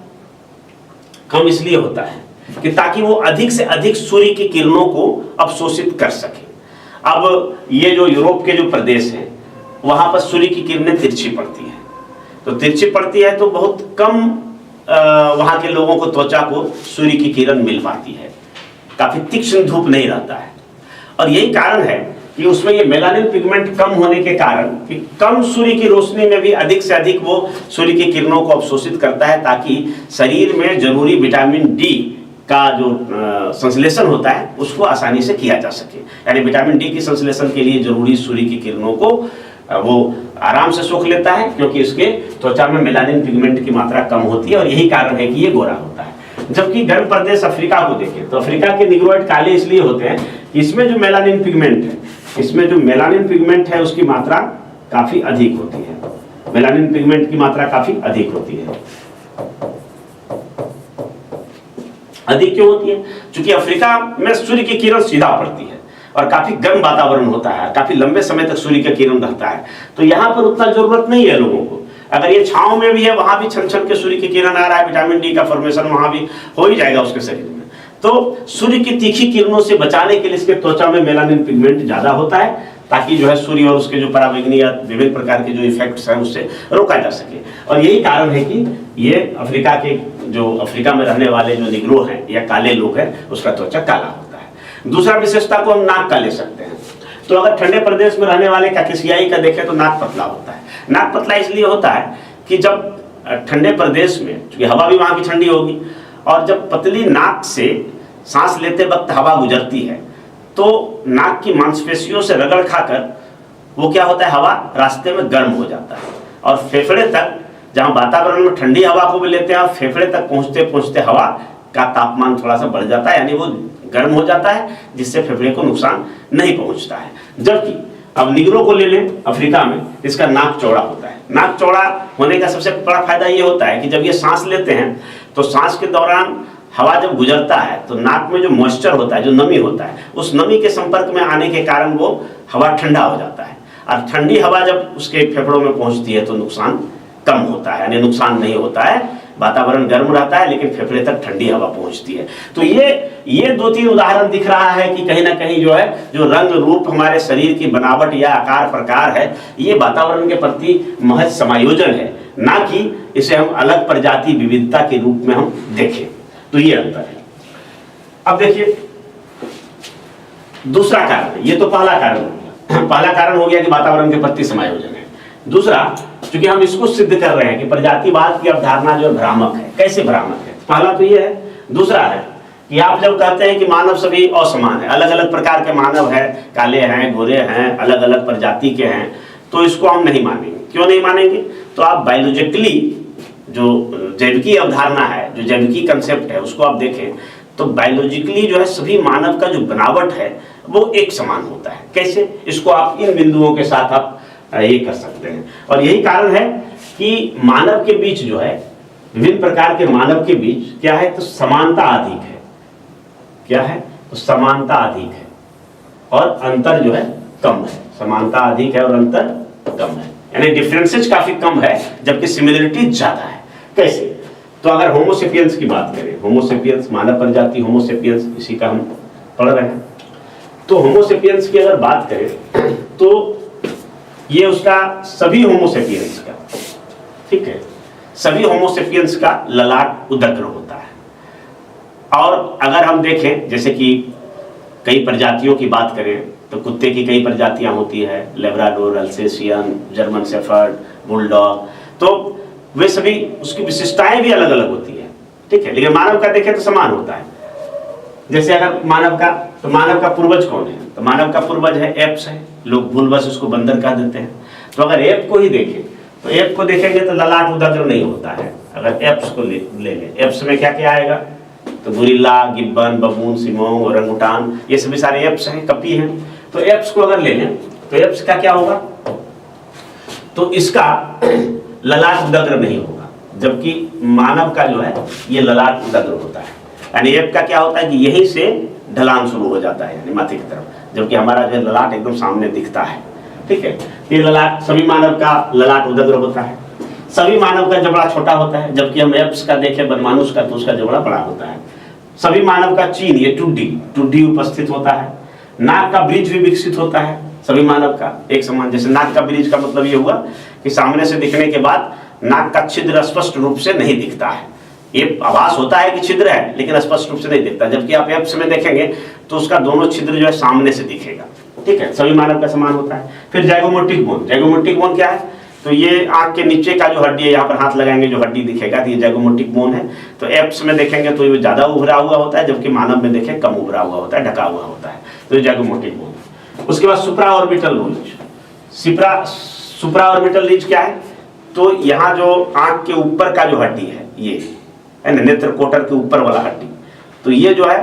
कम इसलिए होता है कि ताकि वो अधिक से अधिक सूर्य की किरणों को अवशोषित कर सके। अब ये जो यूरोप के जो प्रदेश हैं वहां पर सूर्य की किरणें तिरछी पड़ती है, तो तिरछी पड़ती है तो बहुत कम वहां के लोगों को त्वचा को सूर्य की किरण मिल पाती है, काफी तीक्ष्ण धूप नहीं रहता है। और यही कारण है कि उसमें ये मेलानिन पिगमेंट कम होने के कारण कि कम सूर्य की रोशनी में भी अधिक से अधिक वो सूर्य की किरणों को अवशोषित करता है ताकि शरीर में जरूरी विटामिन डी का जो संश्लेषण होता है उसको आसानी से किया जा सके। यानी विटामिन डी की संश्लेषण के लिए जरूरी सूर्य की किरणों को वो आराम से सोख लेता है क्योंकि इसके त्वचा में मेलानिन पिगमेंट की मात्रा कम होती है और यही कारण है कि ये गोरा होता है। जबकि गर्म प्रदेश अफ्रीका को देखें तो अफ्रीका के निग्रोइड काले इसलिए होते हैं कि इसमें जो मेलानिन पिगमेंट है, इसमें जो मेलानिन पिगमेंट है उसकी मात्रा काफी अधिक होती है। मेलानिन पिगमेंट की मात्रा काफी अधिक होती है। अधिक क्यों होती है? क्योंकि अफ्रीका में सूर्य की किरण सीधा पड़ती है और काफी गर्म वातावरण होता है, काफी लंबे समय तक सूर्य का किरण रहता है, तो यहाँ पर उतना जरूरत नहीं है लोगों को। अगर ये छांव में भी है वहां भी छन छन के सूर्य की किरण आ रहा है, विटामिन डी का फॉर्मेशन वहां भी हो ही जाएगा उसके शरीर में। तो सूर्य की तीखी किरणों से बचाने के लिए इसके त्वचा में मेलानिन पिगमेंट ज्यादा होता है ताकि जो है सूर्य और उसके जो पराबैंगनी या विभिन्न प्रकार के जो इफेक्ट्स हैं उससे रोका जा सके। और यही कारण है कि ये अफ्रीका के जो अफ्रीका में रहने वाले जो निग्रो हैं या काले लोग हैं उसका त्वचा काला होता है। दूसरा विशेषता को हम नाक का ले सकते हैं। तो अगर ठंडे प्रदेश में रहने वाले काकेशियाई का देखें तो नाक पतला होता है। नाक पतला इसलिए होता है कि जब ठंडे प्रदेश में, क्योंकि हवा भी वहां की ठंडी होगी, और जब पतली नाक से सांस लेते वक्त हवा गुजरती है तो नाक की मांसपेशियों से रगड़ खाकर वो क्या होता है, हवा रास्ते में गर्म हो जाता है और फेफड़े तक, जहां वातावरण में ठंडी हवा को भी लेते हैं और फेफड़े तक पहुंचते पहुंचते हवा का तापमान थोड़ा सा बढ़ जाता है, यानी वो गर्म हो जाता है जिससे फेफड़े को नुकसान नहीं पहुंचता है। जबकि अब निग्रो को ले लें अफ्रीका में, इसका नाक चौड़ा होता है। नाक चौड़ा होने का सबसे बड़ा फायदा ये होता है कि जब ये सांस लेते हैं तो सांस के दौरान हवा जब गुजरता है तो नाक में जो मॉइस्चर होता है, जो नमी होता है, उस नमी के संपर्क में आने के कारण वो हवा ठंडा हो जाता है और ठंडी हवा जब उसके फेफड़ों में पहुंचती है तो नुकसान कम होता है, यानी नुकसान नहीं होता है। वातावरण गर्म रहता है लेकिन फेफड़े तक ठंडी हवा पहुंचती है। तो ये दो तीन उदाहरण दिख रहा है कि कहीं ना कहीं जो है जो रंग रूप हमारे शरीर की बनावट या आकार प्रकार है ये वातावरण के प्रति महज समायोजन है, ना कि इसे हम अलग प्रजाति विविधता के रूप में हम देखें। तो ये अंतर है। अब देखिए दूसरा कारण, ये तो पहला कारण हो गया। पहला कारण हो गया कि वातावरण के प्रति समायोजन है। दूसरा, क्योंकि हम इसको सिद्ध कर रहे हैं कि प्रजातिवाद की अवधारणा जो भ्रामक है। कैसे भ्रामक है? पहला तो ये है। दूसरा है कि आप जब कहते हैं कि मानव सभी असमान है, अलग अलग प्रकार के मानव है, काले हैं, गोरे हैं, अलग अलग प्रजाति के हैं, तो इसको हम नहीं मानेंगे। क्यों नहीं मानेंगे? तो आप बायोलॉजिकली जो जैविकी अवधारणा है, जो जैविकी कंसेप्ट है, उसको आप देखें तो बायोलॉजिकली जो है सभी मानव का जो बनावट है वो एक समान होता है। कैसे? इसको आप इन बिंदुओं के साथ आप ये कर सकते हैं। और यही कारण है कि मानव के बीच जो है, विभिन्न प्रकार के मानव के बीच क्या है, तो समानता अधिक है। क्या है? तो समानता अधिक है और अंतर जो है कम है। समानता अधिक है और अंतर कम है, यानी डिफरेंसेस काफी कम है जबकि सिमिलरिटी ज्यादा है। कैसे? तो अगर होमोसेपियंस की बात करें, होमोसेपियंस मानव प्रजाति, होमोसेपियंस इसी का हम पढ़ रहे हैं, तो होमोसेपियंस की अगर बात करें तो ये उसका सभी होमोसेपियंस का, ठीक है, सभी होमोसेपियंस का ललाट उदग्र होता है। और अगर हम देखें जैसे कि कई प्रजातियों की बात करें तो कुत्ते की कई प्रजातियां होती है, Labrador, Alsatian, German shepherd, bulldog, तो वे सभी उसकी विशिष्टताएं भी अलग अलग होती है, ठीक है। लेकिन मानव का देखें तो समान होता है। जैसे अगर मानव का, तो मानव का पूर्वज कौन है? तो मानव का पूर्वज है एप्स है, लोग भूलवश उसको बंदर कह देते हैं। तो अगर एप को ही देखें तो एप को देखेंगे तो ललाट उदग्र नहीं होता है। अगर एप्स को ले लें, एप्स में क्या क्या आएगा? तो गुरिल्ला, गिब्बन, बबून, सिमोंग, ओरंगुटान, ये सभी सारे एप्स हैं, कपी हैं। तो एप्स को अगर ले लें तो एप्स का क्या होगा, तो इसका ललाट उदग्र नहीं होगा, जबकि मानव का जो है ये ललाट उदग्र होता है। यानी एप का क्या होता है कि यहीं से ढलान शुरू हो जाता है, यानी माथे की तरफ, जबकि हमारा जो है ललाट एकदम सामने दिखता है। ठीक है, ये ललाट, सभी मानव का ललाट उदग्र होता है, सभी मानव का जबड़ा छोटा होता है, जबकि हम एप्स का देखें बनमानुष का तो उसका जबड़ा बड़ा होता है। सभी मानव का चीन, ये टुड्डी उपस्थित होता है। नाक का ब्रिज भी विकसित होता है सभी मानव का एक समान। जैसे नाक का ब्रिज का मतलब ये हुआ कि सामने से दिखने के बाद नाक का छिद्र स्पष्ट रूप से नहीं दिखता है, ये आभास होता है कि छिद्र है लेकिन स्पष्ट रूप से नहीं दिखता, जबकि आप एप्स में देखेंगे तो उसका दोनों छिद्र जो है सामने से दिखेगा। ठीक है, सभी मानव का समान होता है। फिर जैगोमोटिक बोन, जैगोमोटिक बोन क्या है, तो ये आंख के नीचे का जो हड्डी है, यहाँ पर हाथ लगाएंगे जो हड्डी दिखेगा तो ये जैगोमोटिक बोन है। तो एप्स में देखेंगे तो ये ज्यादा उभरा हुआ होता है, जबकि मानव में देखें कम उभरा हुआ होता है, ढका हुआ होता है, तो ये जैगोमोटिक बोन। उसके बाद सुप्रा ऑर्बिटल रिज, सुप्रा ऑर्बिटल रिज क्या है, तो यहाँ जो आंख के ऊपर का जो हड्डी है ये है ना, नेत्र कोटर के ऊपर वाला हड्डी, तो ये जो है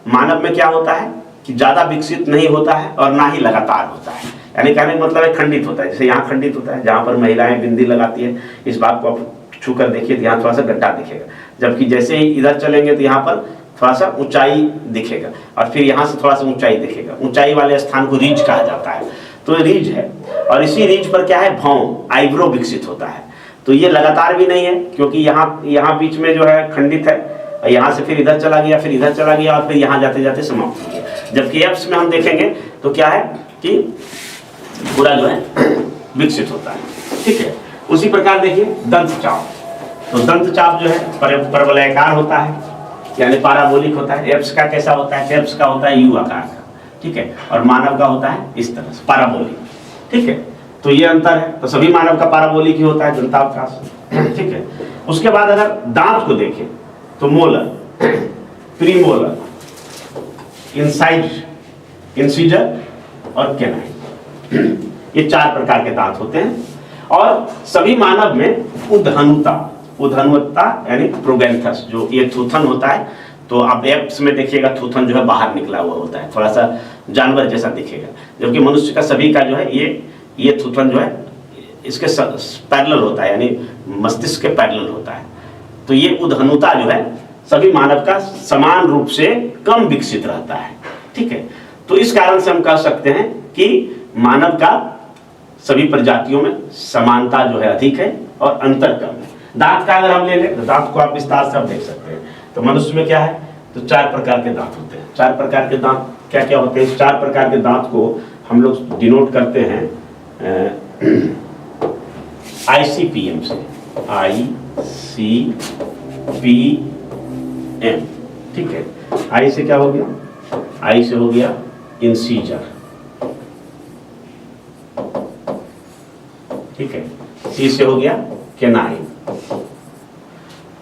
मानव में क्या होता है कि ज्यादा विकसित नहीं होता है और ना ही लगातार होता है। यानी कहने का मतलब है खंडित होता है, जैसे यहाँ खंडित होता है, जहाँ पर महिलाएं बिंदी लगाती है, इस बात को आप छू कर देखिए तो यहाँ थोड़ा सा गड्ढा दिखेगा, जबकि जैसे ही इधर चलेंगे तो यहाँ पर थोड़ा सा ऊंचाई दिखेगा और फिर यहाँ से थोड़ा सा ऊंचाई दिखेगा। ऊंचाई वाले स्थान को रीज कहा जाता है, तो रीज है। और इसी रीज पर क्या है, भौं, आईब्रो विकसित होता है। तो ये लगातार भी नहीं है, क्योंकि यहाँ बीच में जो है खंडित है, यहाँ से फिर इधर चला गया, फिर इधर चला गया और फिर यहाँ जाते जाते समाप्त हो गया। जबकि एप्स में हम देखेंगे तो क्या है कि पूरा जो है विकसित होता है। ठीक है, उसी प्रकार देखिए दंत चाप, तो दंत चाप जो है परवलयाकार होता है, यानी पैराबोलिक होता है। एप्स का कैसा होता है, एप्स का होता है यू आकार का, ठीक है, और मानव का होता है इस तरह से पैराबोलिक। ठीक है, तो ये अंतर है, तो सभी मानव का पैराबोलिक ही होता है दंतावकाश। ठीक है, उसके बाद अगर दांत को देखें तो मोलर, प्रीमोलर, इंसीजर और कैनाइन, ये 4 प्रकार के दांत होते हैं। और सभी मानव में उद्हनुता यानी प्रोगैंथस, जो ये थूथन होता है, तो आप एप्स में देखिएगा थूथन जो है बाहर निकला हुआ होता है, थोड़ा सा जानवर जैसा दिखेगा, जबकि मनुष्य का सभी का जो है ये थूथन जो है इसके पैरेलल होता है, यानी मस्तिष्क के पैरेलल होता है। तो ये उद्हनुता जो है सभी मानव का समान रूप से कम विकसित रहता है। ठीक है, तो इस कारण से हम कह सकते हैं कि मानव का सभी प्रजातियों में समानता जो है अधिक है और अंतर कम है। दांत का अगर हम ले लें तो दांत को आप विस्तार से आप देख सकते हैं। तो मनुष्य में क्या है, तो 4 प्रकार के दांत होते हैं। 4 प्रकार के दांत क्या क्या होते हैं, इस 4 प्रकार के दांत को हम लोग डिनोट करते हैं ICPM से, ICPM। ठीक है, आई से क्या हो गया, आई से हो गया इंसीजर, ठीक है, सी से हो गया कैनाइन,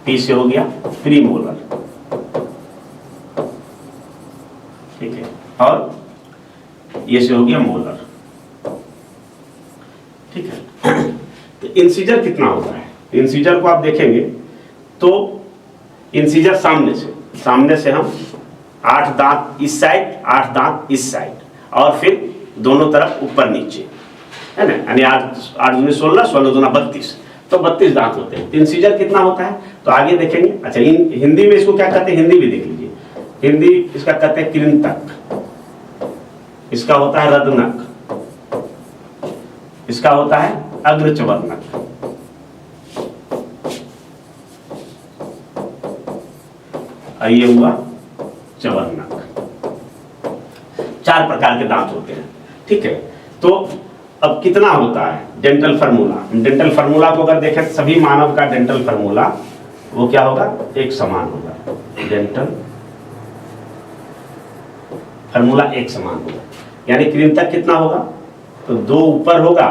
पी से हो गया प्रीमोलर, ठीक है, और ये से हो गया मोलर। ठीक है, तो इंसीजर कितना होता है, इंसीजर को आप देखेंगे तो इंसीजर सामने से हम 8 दांत इस साइड, 8 दांत इस साइड, और फिर दोनों तरफ ऊपर नीचे, है ना, यानी 8 दूनी 16, 16 दूना 32, तो 32 दांत होते हैं। इंसीजर कितना होता है तो आगे देखेंगे। अच्छा, हिंदी में इसको क्या कहते हैं, हिंदी भी देख लीजिए, हिंदी इसका कहते हैं कृंतक, इसका होता है रदनक, इसका होता है अग्रचवर्णक, ये हुआ चवर्णक। 4 प्रकार के दांत होते हैं। ठीक है, तो अब कितना होता है डेंटल फार्मूला, डेंटल फार्मूला को अगर देखें सभी मानव का डेंटल फार्मूला वो क्या होगा, एक समान होगा, डेंटल फार्मूला एक समान होगा। यानी कृंतक कितना होगा, तो 2 ऊपर होगा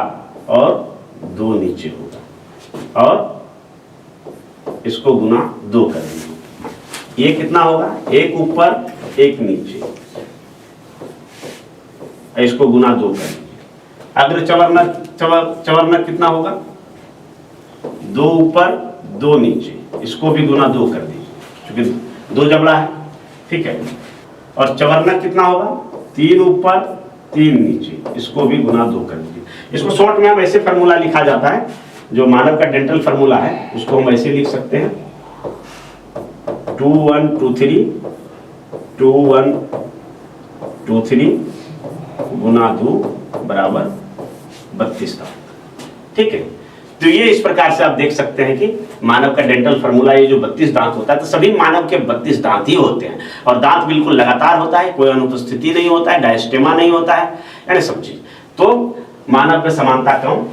और 2 नीचे होगा, और इसको गुना 2 कर दीजिए, ये कितना होगा, 1 ऊपर 1 नीचे, इसको गुना 2 कर दीजिए। अग्र चवर्णक कितना होगा, 2 ऊपर 2 नीचे, इसको भी गुना 2 कर दीजिए क्योंकि 2 जबड़ा है। ठीक है, और चवर्णक कितना होगा, 3 ऊपर 3 नीचे, इसको भी गुना 2 कर दीजिए। इसको शॉर्ट में हम ऐसे फार्मूला लिखा जाता है, जो मानव का डेंटल फार्मूला है उसको हम ऐसे लिख सकते हैं 2 1 2 3 2 1 2 3 गुना 2 बराबर 32 दांत। ठीक है, तो ये इस प्रकार से आप देख सकते हैं कि मानव का डेंटल फार्मूला ये जो 32 दांत होता है, तो सभी मानव के 32 दांत ही होते हैं और दांत बिल्कुल लगातार होता है, कोई अनुपस्थिति नहीं होता है, डायस्टेमा नहीं होता है, यानी सब चीज। तो मानव में समानता कम,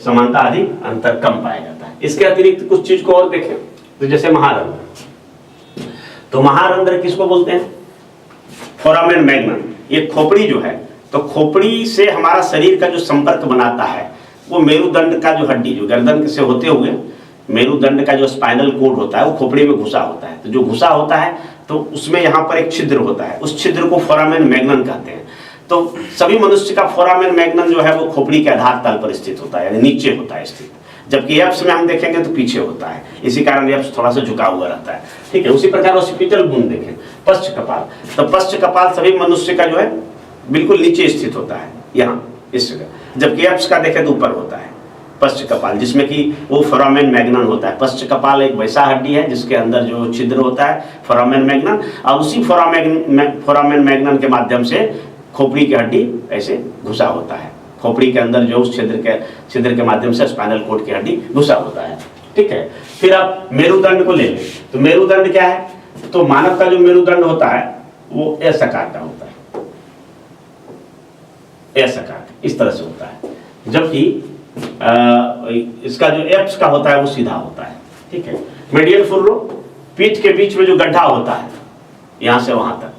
समानता अधिक, अंतर कम पाया जाता है। इसके अतिरिक्त कुछ चीज को और देखें, तो जैसे महारंध्र, तो महारंध्र किसको बोलते हैं? Foramen magnum. ये खोपड़ी जो है, तो खोपड़ी से हमारा शरीर का जो संपर्क बनाता है वो मेरुदंड का जो हड्डी, जो गर्दन से होते हुए मेरुदंड का जो स्पाइनल कोड होता है वो खोपड़ी में घुसा होता है। तो जो घुसा होता है तो उसमें यहाँ पर एक छिद्र होता है, उस छिद्र को फोरामेन मैग्नम कहते हैं। तो सभी मनुष्य का फोरामेन मैग्नम जो है वो खोपड़ी के आधार तल पर स्थित होता है, यानी नीचे होता है स्थित, जबकि एप्स में हम देखेंगे तो पीछे होता है, इसी कारण एप्स थोड़ा सा झुका हुआ रहता है। ठीक है, उसी प्रकार ऑसिपिटल बोन देखें, पश्च कपाल, तो पश्च कपाल सभी मनुष्य का जो है बिल्कुल नीचे स्थित होता है, यहाँ इस जगह, जबकि एप्स का देखें तो ऊपर होता है पश्च कपाल, जिसमें कि वो फोरामेन मैग्नम होता है। पश्च कपाल एक वैसा हड्डी है जिसके अंदर जो छिद्र होता है फोरामेन मैग्नम, और उसी फोरामेन मैग्नम के माध्यम से खोपड़ी की हड्डी ऐसे घुसा होता है, खोपड़ी के अंदर जो उस छिद्र के माध्यम से स्पाइनल कोड की हड्डी घुसा होता है। ठीक है, फिर आप मेरुदंड को ले लें, तो मेरुदंड क्या है? तो मानव का जो मेरुदंड होता है वो ऐसा आकार का होता है, ऐसा आकार इस तरह से होता है, जबकि इसका जो एप्स का होता है वो सीधा होता है। ठीक है, मेडियल फुर्रो, पीठ के बीच में जो गड्ढा होता है यहाँ से वहां तक,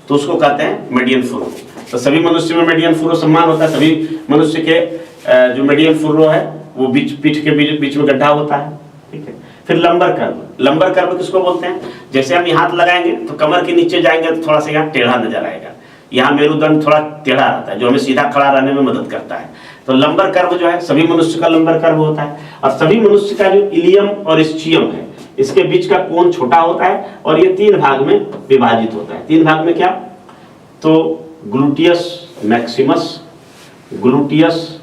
तो उसको कहते हैं मेडियल फुर्रो। तो सभी मनुष्य में मेडियल फुर्रो समान होता है, सभी मनुष्य के जो मेडियल फुर्रो है वो पीठ के बीच में गड्ढा होता है। ठीक है, फिर लंबर कर्व, लंबर कर्व किसको बोलते हैं? जैसे हम हाथ लगाएंगे तो कमर के नीचे जाएंगे तो थोड़ा सा यहाँ टेढ़ा नजर आएगा, यहाँ मेरुदंड थोड़ा टेढ़ा रहता है जो हमें सीधा खड़ा रहने में मदद करता है। तो लंबर कर्व जो है सभी मनुष्य का लंबर कर्व होता है, और सभी मनुष्य का जो इलियम और स्चियम है इसके बीच का कोण छोटा होता है और ये 3 भाग में विभाजित होता है। 3 भाग में क्या? तो ग्लूटियस मैक्सिमस, ग्लूटियस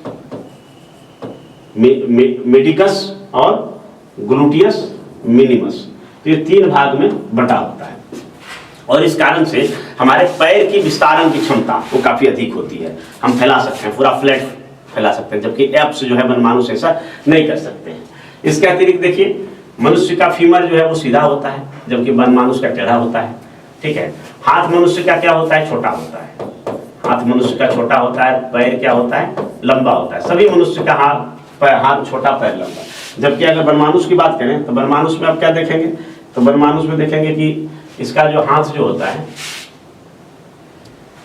मेडिकस और ग्लूटियस मिनिमस, तो ये 3 भाग में बटा होता है। और इस कारण से हमारे पैर की विस्तारण की क्षमता वो काफी अधिक होती है, हम फैला सकते हैं, पूरा फ्लैट फैला सकते हैं, जबकि एप्स जो है मनमानुष ऐसा नहीं कर सकते हैं। इसके अतिरिक्त देखिए मनुष्य का फीमर जो है वो सीधा होता है, जबकि मनमानुष का टेढ़ा होता है। ठीक है, हाथ मनुष्य का क्या होता है? छोटा होता है, हाथ मनुष्य का छोटा होता है, पैर क्या होता है? लंबा होता है। सभी मनुष्य का हाथ छोटा, पैर लंबा। जबकि अगर बनमानुष की बात करें तो बनमानुष में आप क्या देखेंगे? तो बनमानुष में देखेंगे कि इसका जो हाथ जो होता है,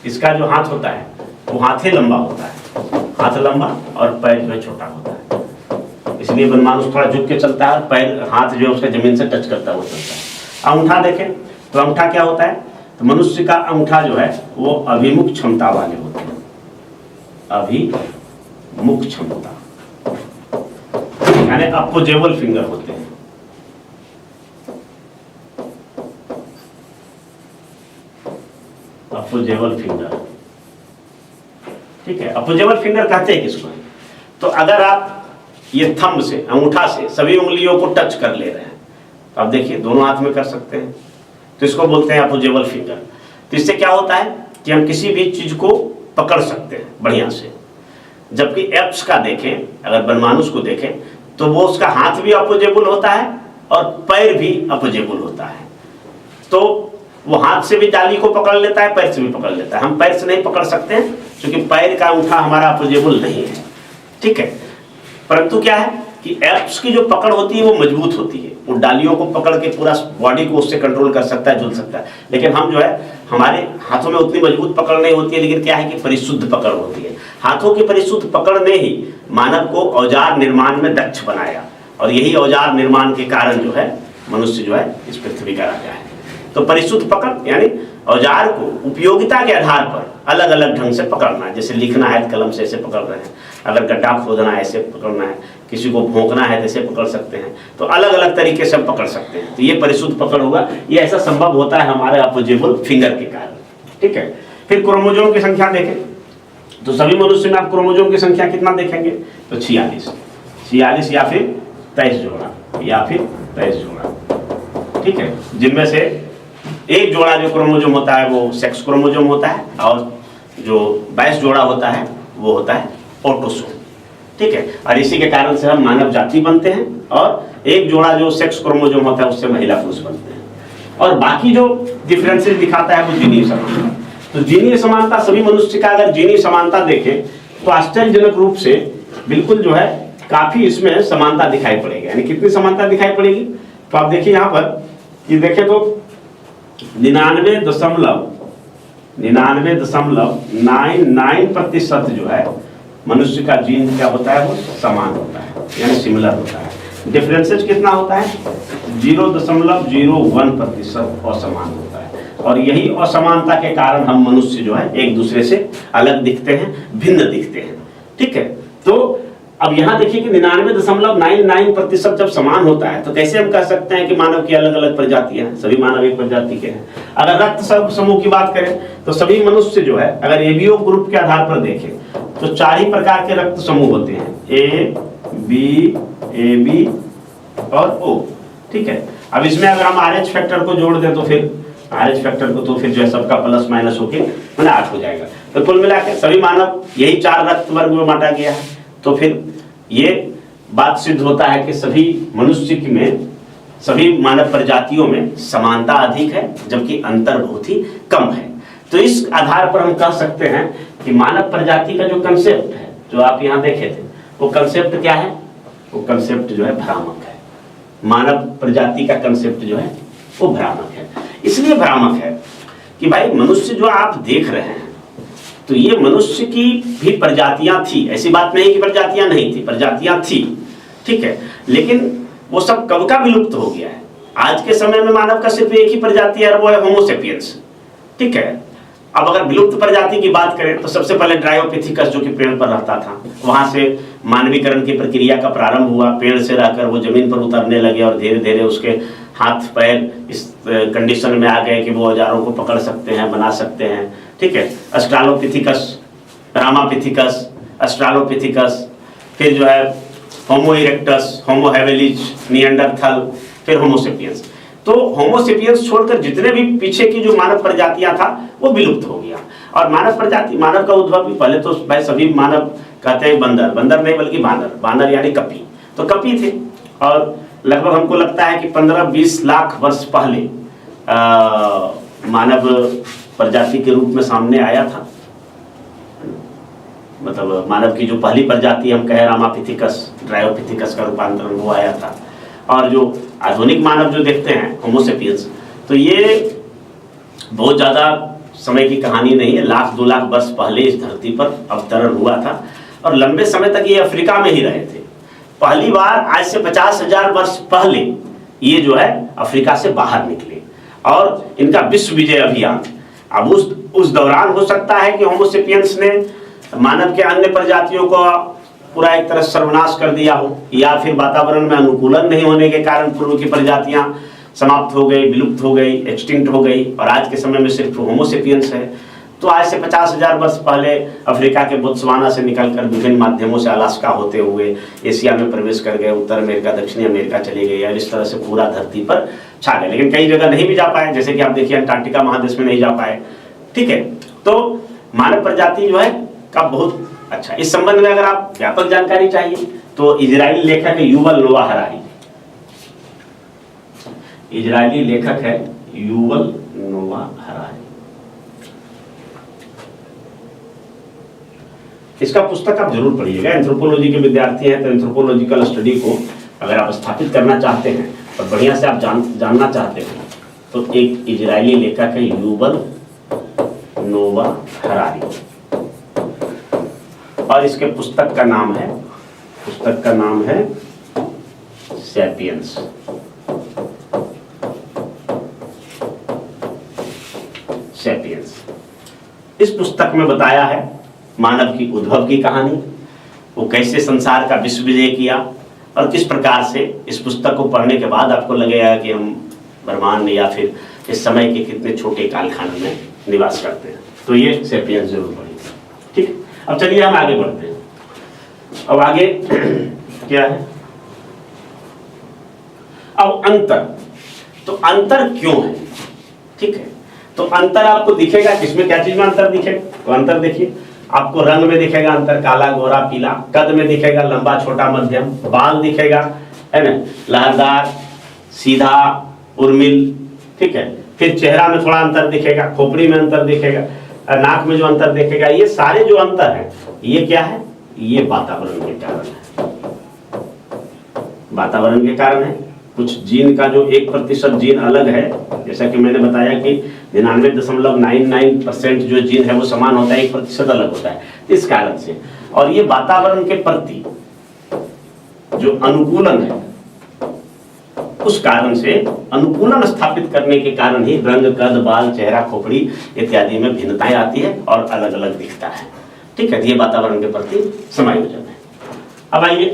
इसका जो हाथ होता है वो हाथ ही लंबा होता है, हाथ लंबा और पैर जो है छोटा होता है, इसलिए बनमानुष थोड़ा झुक के चलता है और पैर, हाथ जो है उसका जमीन से टच करता है वो चलता है। अंगूठा देखें तो अंगूठा क्या होता है? तो मनुष्य का अंगूठा जो है वो अभिमुख क्षमता वाले होते हैं, अभिमुख क्षमता, यानी अपोजेबल फिंगर होते हैं। अपोजेबल फिंगर, ठीक है, अपोजेबल फिंगर कहते हैं किसको? तो अगर आप ये थंब से, अंगूठा से सभी उंगलियों को टच कर ले रहे हैं, तो आप देखिए दोनों हाथ में कर सकते हैं, तो इसको बोलते हैं अपोजेबल फिंगर। तो इससे क्या होता है कि हम किसी भी चीज को पकड़ सकते हैं बढ़िया से। जबकि एप्स का देखें, अगर बनमानुष को देखें तो वो उसका हाथ भी अपोजेबल होता है और पैर भी अपोजेबल होता है, तो वो हाथ से भी डाली को पकड़ लेता है, पैर से भी पकड़ लेता है। हम पैर से नहीं पकड़ सकते हैं क्योंकि पैर का अंगूठा हमारा अपोजेबल नहीं है। ठीक है, परंतु क्या है कि एप्स की जो पकड़ होती है वो मजबूत होती है, वो डालियों को पकड़ के पूरा बॉडी को उससे कंट्रोल कर सकता है, झूल सकता है। लेकिन हम जो है हमारे हाथों में उतनी मजबूत पकड़ नहीं होती है, लेकिन क्या है कि परिशुद्ध पकड़ होती है। हाथों की परिशुद्ध पकड़ ने ही मानव को औजार निर्माण में दक्ष बनाया, और यही औजार निर्माण के कारण जो है मनुष्य जो है इस पृथ्वी का राजा है। तो परिशुद्ध पकड़ यानी औजार को उपयोगिता के आधार पर अलग अलग ढंग से पकड़ना है। जैसे लिखना है कलम से ऐसे पकड़ रहे हैं, अगर गड्ढा खोदना है ऐसे पकड़ना है, किसी को भोंकना है ऐसे पकड़ सकते हैं, तो अलग अलग तरीके से हम पकड़ सकते हैं। तो ये परिशुद्ध पकड़ होगा, ये ऐसा संभव होता है हमारे अपोजेबल फिंगर के कारण। ठीक है, फिर क्रोमोसोम की संख्या देखें तो सभी मनुष्य में आप क्रोमोसोम की संख्या कितना देखेंगे? तो 46 या फिर 23 जोड़ा, ठीक है, जिनमें से एक जोड़ा जो क्रोमोसोम होता है वो सेक्स क्रोमोसोम होता है, और जो 22 जोड़ा होता है वो होता है ऑटोसोम, ठीक है। और इसी के कारण से हम मानव जाति बनते हैं, और एक जोड़ा जो सेक्स क्रोमोसोम होता है उससे महिला पुरुष बनते हैं। और बाकी जो डिफरेंसेस दिखाता है वो जीनीय समानता। तो जीनीय समानता, सभी मनुष्य का अगर जीनीय समानता देखें तो आश्चर्यजनक रूप से बिल्कुल जो है काफी इसमें समानता दिखाई पड़ेगी। यानी कितनी समानता दिखाई पड़ेगी? तो आप देखिए यहाँ पर कि देखें तो 99.99% जो है मनुष्य का जीन क्या होता है, वो समान होता है, यानी सिमिलर होता है। डिफरेंसेस कितना होता है? 0.01% असमान होता है। और यही असमानता के कारण हम मनुष्य जो है एक दूसरे से अलग दिखते हैं, भिन्न दिखते हैं, ठीक है। तो अब यहाँ देखिए कि 99.99% जब समान होता है तो कैसे हम कह सकते हैं कि मानव की अलग अलग प्रजातियां हैं? सभी मानव एक प्रजाति के हैं। अगर रक्त समूह की बात करें तो सभी मनुष्य जो है अगर एबीओ ग्रुप के आधार पर देखें तो 4 ही प्रकार के रक्त समूह होते हैं, ए बी, ए बी और ओ, ठीक है। अब इसमें अगर हम RH फैक्टर को जोड़ दें तो फिर RH फैक्टर को तो फिर जो है सबका प्लस माइनस होके 8 हो जाएगा। तो कुल मिलाकर सभी मानव यही 4 रक्त वर्ग में बांटा गया है। तो फिर ये बात सिद्ध होता है कि सभी मनुष्य में, सभी मानव प्रजातियों में समानता अधिक है, जबकि अंतर बहुत ही कम है। तो इस आधार पर हम कह सकते हैं कि मानव प्रजाति का जो कंसेप्ट है, जो आप यहाँ देखे थे, वो कंसेप्ट क्या है? वो कंसेप्ट जो है भ्रामक है। मानव प्रजाति का कंसेप्ट जो है वो भ्रामक है। इसलिए भ्रामक है कि भाई मनुष्य जो आप देख रहे हैं तो ये मनुष्य की भी प्रजातियां थी, ऐसी बात नहीं कि प्रजातियां नहीं थी, प्रजातियां थी, ठीक है। लेकिन वो सब कब का विलुप्त हो गया है। आज के समय में मानव का सिर्फ एक ही प्रजाति है, वो है होमो सेपियंस, ठीक है। अब अगर विलुप्त प्रजाति की बात करें तो सबसे पहले ड्रायोपिथिकस जो कि पेड़ पर रहता था, वहां से मानवीकरण की प्रक्रिया का प्रारंभ हुआ। पेड़ से रहकर वो जमीन पर उतरने लगे और धीरे धीरे उसके हाथ पैर इस कंडीशन में आ गए कि वो औजारों को पकड़ सकते हैं, बना सकते हैं, ठीक है। अस्ट्रालोपिथिकस, रामापिथिकस, अस्ट्रालोपिथिकस, फिर जो है होमो इरेक्टस, होमो हैवेलिज, निएंडरथल, फिर होमो सेपियंस। तो होमो सेपियंस छोड़कर जितने भी पीछे की जो मानव प्रजातियां था वो विलुप्त हो गया। और मानव प्रजाति, मानव का उद्भव भी पहले तो भाई सभी मानव कहते हैं बंदर नहीं बल्कि बानर यानी कपी, तो कपी थे। और लगभग हमको लगता है कि 15-20 लाख वर्ष पहले मानव प्रजाति के रूप में सामने आया था। मतलब मानव की जो पहली प्रजाति हम कहें रामापिथिकस, ड्रायोपिथिकस का रूपांतरण वो आया था। और जो आधुनिक मानव जो देखते हैं होमो सेपियंस, तो ये बहुत ज़्यादा समय की कहानी नहीं है, 1-2 लाख वर्ष पहले इस धरती पर अवतरण हुआ था। और लंबे समय तक ये अफ्रीका में ही रहे थे। पहली बार आज से 50,000 वर्ष पहले ये जो है अफ्रीका से बाहर निकले और इनका विश्व विजय अभियान। अब उस दौरान हो सकता है कि होमो सेपियंस ने मानव के अन्य प्रजातियों को पूरा एक तरह सर्वनाश कर दिया हो, या फिर वातावरण में अनुकूलन नहीं होने के कारण पूर्व की प्रजातियां समाप्त हो गई, विलुप्त हो गई, एक्सटिंक्ट हो गई, और आज के समय में सिर्फ होमो सेपियंस है। तो आज से 50,000 वर्ष पहले अफ्रीका के बोत्सवाना से निकलकर विभिन्न माध्यमों से अलास्का होते हुए एशिया में प्रवेश कर गए, उत्तर अमेरिका, दक्षिणी अमेरिका चले गए, और इस तरह से पूरा धरती पर छा गए। लेकिन कई जगह नहीं भी जा पाए, जैसे कि आप देखिए अंटार्कटिका महादेश में नहीं जा पाए, ठीक है। तो मानव प्रजाति जो है का बहुत अच्छा। इस संबंध में अगर आप व्यापक जानकारी चाहिए तो इजरायली लेखक है युवल नोआ हरारी, इजरायली लेखक है युवल नोआ हरारी। इसका पुस्तक आप जरूर पढ़िएगा। एंथ्रोपोलॉजी के विद्यार्थी हैं तो एंथ्रोपोलॉजिकल स्टडी को अगर आप स्थापित करना चाहते हैं और बढ़िया से आप जानना चाहते हैं तो एक इजरायली लेखक है युवल नोआ हरारी, और इसके पुस्तक का नाम है सैपियंस। सैपियंस इस पुस्तक में बताया है मानव की उद्भव की कहानी, वो कैसे संसार का विश्व विजय किया, और किस प्रकार से इस पुस्तक को पढ़ने के बाद आपको लगेगा कि हम ब्रह्मांड या फिर इस समय के कितने छोटे कालखंड में निवास करते हैं। तो ये सैपियंस जरूर पढ़िए, ठीक है। अब चलिए हम आगे बढ़ते हैं। अब आगे क्या है, अब अंतर। तो अंतर क्यों है, ठीक है। तो अंतर आपको दिखेगा किसमें, क्या चीज में अंतर दिखेगा, तो अंतर देखिए आपको रंग में दिखेगा अंतर, काला गोरा पीला। कद में दिखेगा लंबा छोटा मध्यम। बाल दिखेगा, है ना, लहरदार सीधा उर्मिल, ठीक है। फिर चेहरा में थोड़ा अंतर दिखेगा, खोपड़ी में अंतर दिखेगा, नाक में जो अंतर दिखेगा, ये सारे जो अंतर है ये क्या है, ये वातावरण के कारण है। वातावरण के कारण है। कुछ जीन का जो 1% जीन अलग है, जैसा कि मैंने बताया कि 99.99% जो जीन है वो समान होता है, 1% अलग होता है, इस कारण से। और ये वातावरण के प्रति जो अनुकूलन है, उस कारण से अनुकूलन स्थापित करने के कारण ही रंग, कद, बाल, चेहरा, खोपड़ी इत्यादि में भिन्नताएं आती है और अलग अलग दिखता है, ठीक है। ये वातावरण के प्रति समायोजन है। अब आइए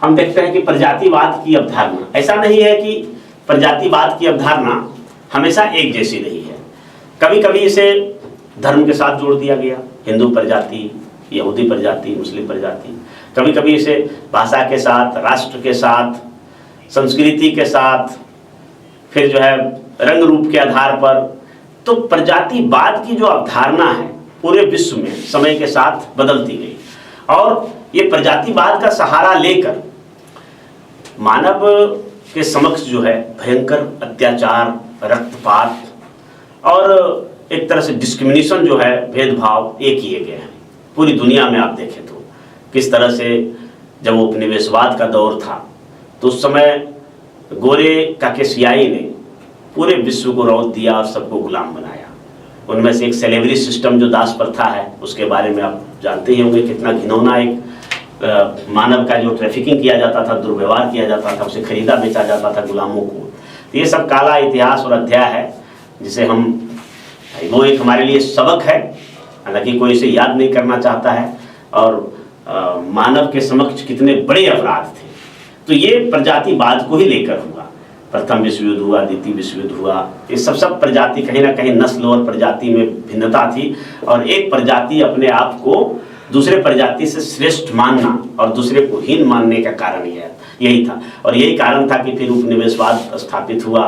हम देखते हैं कि प्रजातिवाद की अवधारणा, ऐसा नहीं है कि प्रजातिवाद की अवधारणा हमेशा एक जैसी रही है। कभी कभी इसे धर्म के साथ जोड़ दिया गया, हिंदू प्रजाति, यहूदी प्रजाति, मुस्लिम प्रजाति। कभी कभी इसे भाषा के साथ, राष्ट्र के साथ, संस्कृति के साथ, फिर जो है रंग रूप के आधार पर। तो प्रजातिवाद की जो अवधारणा है पूरे विश्व में समय के साथ बदलती गई और ये प्रजातिवाद का सहारा लेकर मानव के समक्ष जो है भयंकर अत्याचार, रक्तपात और एक तरह से डिस्क्रिमिनेशन जो है, भेदभाव ये किए गए हैं पूरी दुनिया में। आप देखें तो किस तरह से जब वो उपनिवेशवाद का दौर था तो उस समय गोरे काकेशियाई ने पूरे विश्व को रौंद दिया और सबको गुलाम बनाया। उनमें से एक स्लेवरी सिस्टम जो दास प्रथा है, उसके बारे में आप जानते ही होंगे, कितना घिनौना एक मानव का जो ट्रैफिकिंग किया जाता था, दुर्व्यवहार किया जाता था, उसे खरीदा बेचा जाता था गुलामों को। तो ये सब काला इतिहास और अध्याय है जिसे हम, वो एक हमारे लिए सबक है, हालांकि कोई इसे याद नहीं करना चाहता है। और मानव के समक्ष कितने बड़े अपराध थे। तो ये प्रजातिवाद को ही लेकर हुआ। प्रथम विश्व युद्ध हुआ, द्वितीय विश्व युद्ध हुआ, ये सब प्रजाति कहीं ना कहीं नस्ल और प्रजाति में भिन्नता थी और एक प्रजाति अपने आप को दूसरे प्रजाति से श्रेष्ठ मानना और दूसरे को हीन मानने का कारण यही था। और यही कारण था कि फिर उपनिवेशवाद स्थापित हुआ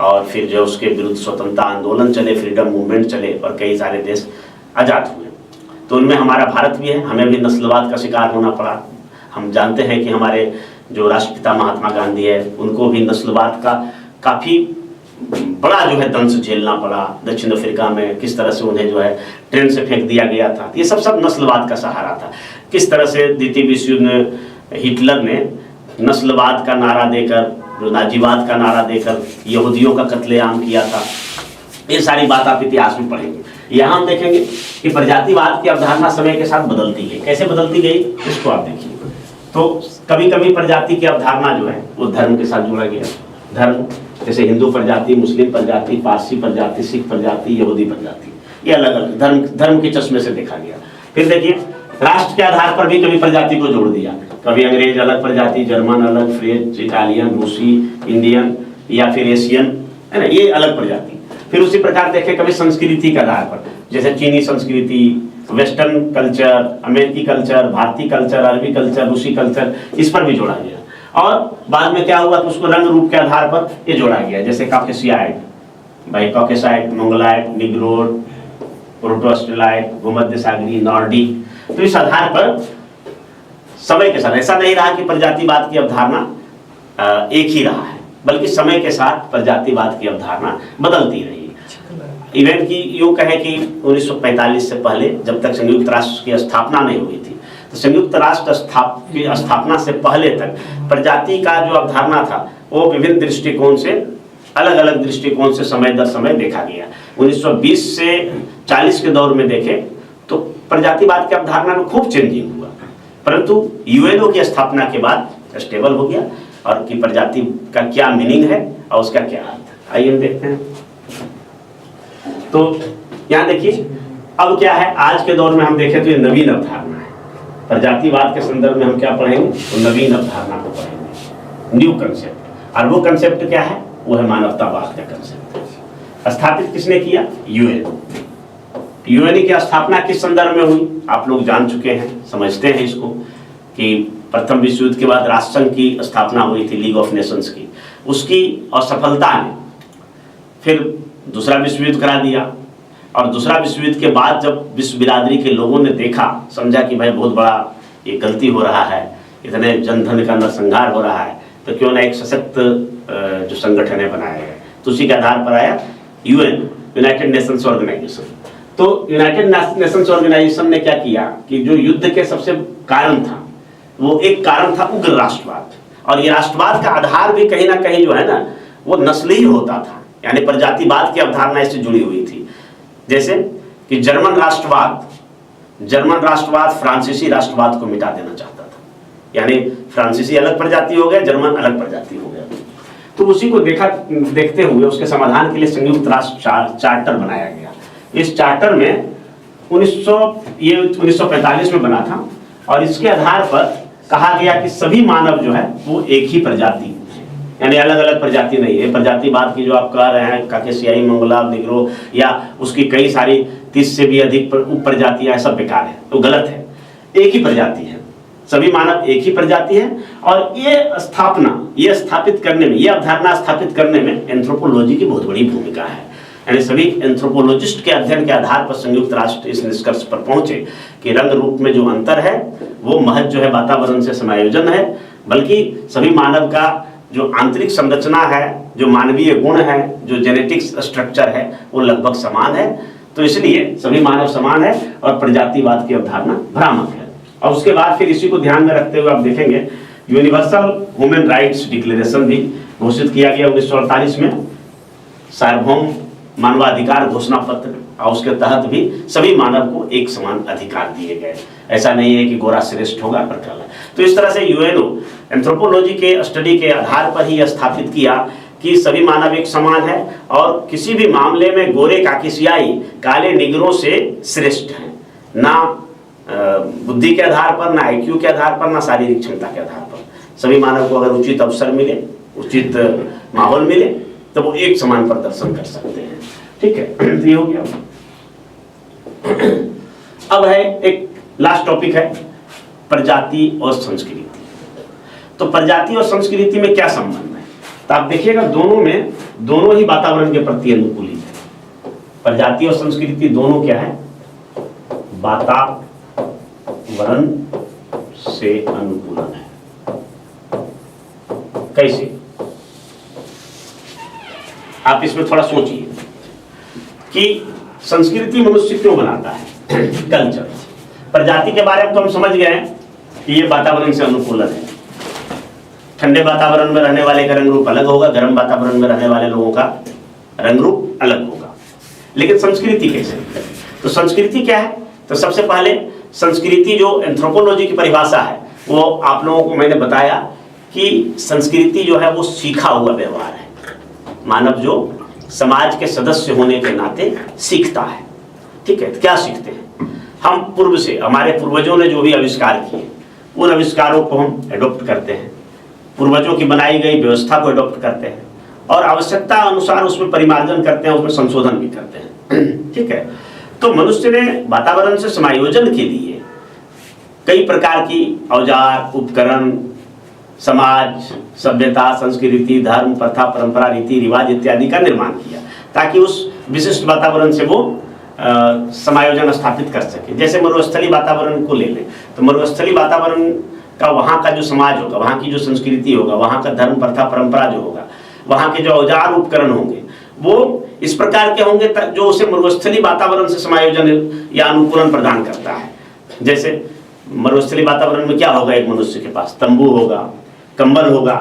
और फिर जो उसके विरुद्ध स्वतंत्रता आंदोलन चले, फ्रीडम मूवमेंट चले और कई सारे देश आज़ाद हुए। तो उनमें हमारा भारत भी है। हमें भी नस्लवाद का शिकार होना पड़ा। हम जानते हैं कि हमारे जो राष्ट्रपिता महात्मा गांधी है, उनको भी नस्लवाद का काफ़ी बड़ा जो है दंश झेलना पड़ा। दक्षिण अफ्रीका में किस तरह से उन्हें जो है ट्रेन से फेंक दिया गया था, ये सब नस्लवाद का सहारा था। किस तरह से द्वितीय विश्व युद्ध में हिटलर ने नस्लवाद का नारा देकर, जो नाजीवाद का नारा देकर यहूदियों का कत्लेआम किया था। ये सारी बात आप इतिहास में पढ़ेंगे। यहाँ हम देखेंगे कि प्रजातिवाद की अवधारणा समय के साथ बदलती गई। कैसे बदलती गई इसको आप देखिए। तो कभी कभी प्रजाति की अवधारणा जो है वो धर्म के साथ जोड़ा गया। धर्म जैसे हिंदू प्रजाति, मुस्लिम प्रजाति, पारसी प्रजाति, सिख प्रजाति, यहूदी प्रजाति, ये अलग अलग धर्म के चश्मे से देखा गया। फिर देखिए राष्ट्र के आधार पर भी कभी प्रजाति को जोड़ दिया। कभी अंग्रेज अलग प्रजाति, जर्मन अलग, फ्रेंच, इटालियन, रूसी, इंडियन या फिर एशियन, है ना, ये अलग प्रजाति। फिर उसी प्रकार देखें कभी संस्कृति के आधार पर, जैसे चीनी संस्कृति, वेस्टर्न कल्चर, अमेरिकी कल्चर, भारतीय कल्चर, अरबी कल्चर, रूसी कल्चर, इस पर भी जोड़ा गया। और बाद में क्या हुआ तो उसको रंग रूप के आधार पर ये जोड़ा गया, जैसे कॉकेशियाइट, भाई कॉकेसाइट, मंगोलाइट, निग्रोड, प्रोटोस्टेलाइट, भूमध्य सागरी, नॉर्डिक। तो इस आधार पर समय के साथ ऐसा नहीं रहा कि प्रजातिवाद की अवधारणा एक ही रहा है, बल्कि समय के साथ प्रजातिवाद की अवधारणा बदलती रही। इवन की यूँ कहें कि 1945 से पहले, जब तक संयुक्त राष्ट्र की स्थापना नहीं हुई थी, तो संयुक्त राष्ट्र की स्थापना से पहले तक प्रजाति का जो अवधारणा था वो विभिन्न दृष्टिकोण से, अलग अलग दृष्टिकोण से समय दर समय देखा गया। 1920 से 40 के दौर में देखें तो प्रजातिवाद की अवधारणा में खूब चेंजिंग हुआ, परंतु यूएनओ की स्थापना के बाद स्टेबल हो गया और कि प्रजाति का क्या मीनिंग है और उसका क्या अर्थ। आइए हम देखते हैं। तो यहाँ देखिए अब क्या है, आज के दौर में हम देखें तो ये नवीन अवधारणा है। प्रजातिवाद के संदर्भ में हम क्या पढ़ेंगे तो नवीन अवधारणा को पढ़ेंगे, न्यू कंसेप्ट। और वो कंसेप्ट क्या है, वो है मानवतावाद का कंसेप्ट। स्थापित किसने किया, यूएनओ। यूएन की स्थापना किस संदर्भ में हुई आप लोग जान चुके हैं, समझते हैं इसको, कि प्रथम विश्व युद्ध के बाद राष्ट्रसंघ की स्थापना हुई थी, लीग ऑफ नेशंस की। उसकी असफलता ने फिर दूसरा विश्व युद्ध करा दिया, और दूसरा विश्व युद्ध के बाद जब विश्व बिरादरी के लोगों ने देखा, समझा कि भाई बहुत बड़ा ये गलती हो रहा है, इतने जनधन का नरसंहार हो रहा है, तो क्यों ना एक सशक्त जो संगठन है बनाया गया। तो उसी के आधार पर आया यूएन, यूनाइटेड नेशंस ऑर्गेनाइजेशन। तो यूनाइटेड नेशंस ऑर्गेनाइजेशन ने क्या किया कि जो युद्ध के सबसे कारण था, वो एक कारण था उग्र राष्ट्रवाद, और ये राष्ट्रवाद का आधार भी कहीं ना कहीं जो है ना वो नस्ली होता था, यानी प्रजातिवाद की अवधारणा इससे जुड़ी हुई थी। जैसे कि जर्मन राष्ट्रवाद फ्रांसीसी राष्ट्रवाद को मिटा देना चाहता था, यानी फ्रांसीसी अलग प्रजाति हो गया, जर्मन अलग प्रजाति हो गया। तो उसी को देखते हुए उसके समाधान के लिए संयुक्त राष्ट्र चार्टर बनाया गया। इस चार्टर में 1945 में बना था, और इसके आधार पर कहा गया कि सभी मानव जो है वो एक ही प्रजाति, यानी अलग अलग प्रजाति नहीं है। प्रजातिवाद की जो आप कह रहे हैं काकेशियाई, मंगोला, निग्रो, या उसकी कई सारी 30 से भी अधिक उप प्रजातियां, सब बेकार है, तो गलत है। एक ही प्रजाति है, सभी मानव एक ही प्रजाति है। और ये स्थापित करने में, ये अवधारणा स्थापित करने में एंथ्रोपोलॉजी की बहुत बड़ी भूमिका है। यानी सभी एंथ्रोपोलॉजिस्ट के अध्ययन के आधार पर संयुक्त राष्ट्र इस निष्कर्ष पर पहुंचे कि रंग रूप में जो अंतर है वो महज जो है वातावरण से समायोजन है, बल्कि सभी मानव का जो आंतरिक संरचना है, जो मानवीय गुण है, जो जेनेटिक्स स्ट्रक्चर है, वो लगभग समान है। तो इसलिए सभी मानव समान है, और प्रजातिवाद की अवधारणा भ्रामक है। और उसके बाद फिर इसी को ध्यान में रखते हुए आप देखेंगे यूनिवर्सल ह्यूमन राइट्स डिक्लेरेशन भी घोषित किया गया 1948 में, सार्वभौम मानवाधिकार घोषणा पत्र, और उसके तहत भी सभी मानव को एक समान अधिकार दिए गए। ऐसा नहीं है कि गोरा श्रेष्ठ होगा पर काला। तो इस तरह से यूएनओ एंथ्रोपोलॉजी के स्टडी के आधार पर ही स्थापित किया कि सभी मानव एक समान है, और किसी भी मामले में गोरे काकेशियाई काले निगरों से श्रेष्ठ हैं, ना बुद्धि के आधार पर, ना आईक्यू के आधार पर, ना शारीरिक क्षमता के आधार पर। सभी मानव को अगर उचित अवसर मिले, उचित माहौल मिले, तो वो एक समान प्रदर्शन कर सकते हैं। ठीक है, ये हो गया। अब है एक लास्ट टॉपिक है प्रजाति और संस्कृति। तो प्रजाति और संस्कृति में क्या संबंध है? तो आप देखिएगा दोनों ही वातावरण के प्रति अनुकूलित है। प्रजाति और संस्कृति दोनों क्या है? वातावरण से अनुकूलन है। कैसे? आप इसमें थोड़ा सोचिए कि संस्कृति मनुष्य क्यों बनाता है, कल्चर। प्रजाति के बारे में तो हम समझ गए कि ये वातावरण से अनुकूलन है। ठंडे वातावरण में रहने वाले का रंग रूप अलग होगा, गर्म वातावरण में रहने वाले लोगों का रंग रूप अलग होगा। लेकिन संस्कृति कैसे? तो संस्कृति क्या है? तो सबसे पहले संस्कृति जो एंथ्रोपोलॉजी की परिभाषा है, वो आप लोगों को मैंने बताया कि संस्कृति जो है वो सीखा हुआ व्यवहार है। मानव जो समाज के सदस्य होने के नाते सीखता है। ठीक है, तो क्या सीखते हैं हम? पूर्व से हमारे पूर्वजों ने जो भी आविष्कार किए, उन आविष्कारों को हम एडॉप्ट करते हैं, पूर्वजों की बनाई गई व्यवस्था को एडॉप्ट करते हैं, और आवश्यकता अनुसार उसमें परिमार्जन करते हैं, उसमें संशोधन भी करते हैं। ठीक है, तो मनुष्य ने वातावरण से समायोजन के लिए कई प्रकार की औजार, उपकरण, समाज, सभ्यता, संस्कृति, धर्म, प्रथा, परंपरा, रीति रिवाज इत्यादि का निर्माण किया, ताकि उस विशिष्ट वातावरण से वो समायोजन स्थापित कर सके। जैसे मरुस्थली वातावरण को ले लें, तो मरुस्थली वातावरण का वहाँ का जो समाज होगा, वहाँ की जो संस्कृति होगा, वहाँ का धर्म, प्रथा, परंपरा जो होगा, वहाँ के जो औजार उपकरण होंगे, वो इस प्रकार के होंगे जो उसे मरुस्थली वातावरण से समायोजन या अनुकूलन प्रदान करता है। जैसे मरुस्थली वातावरण में क्या होगा? एक मनुष्य के पास तंबू होगा, कंबल होगा।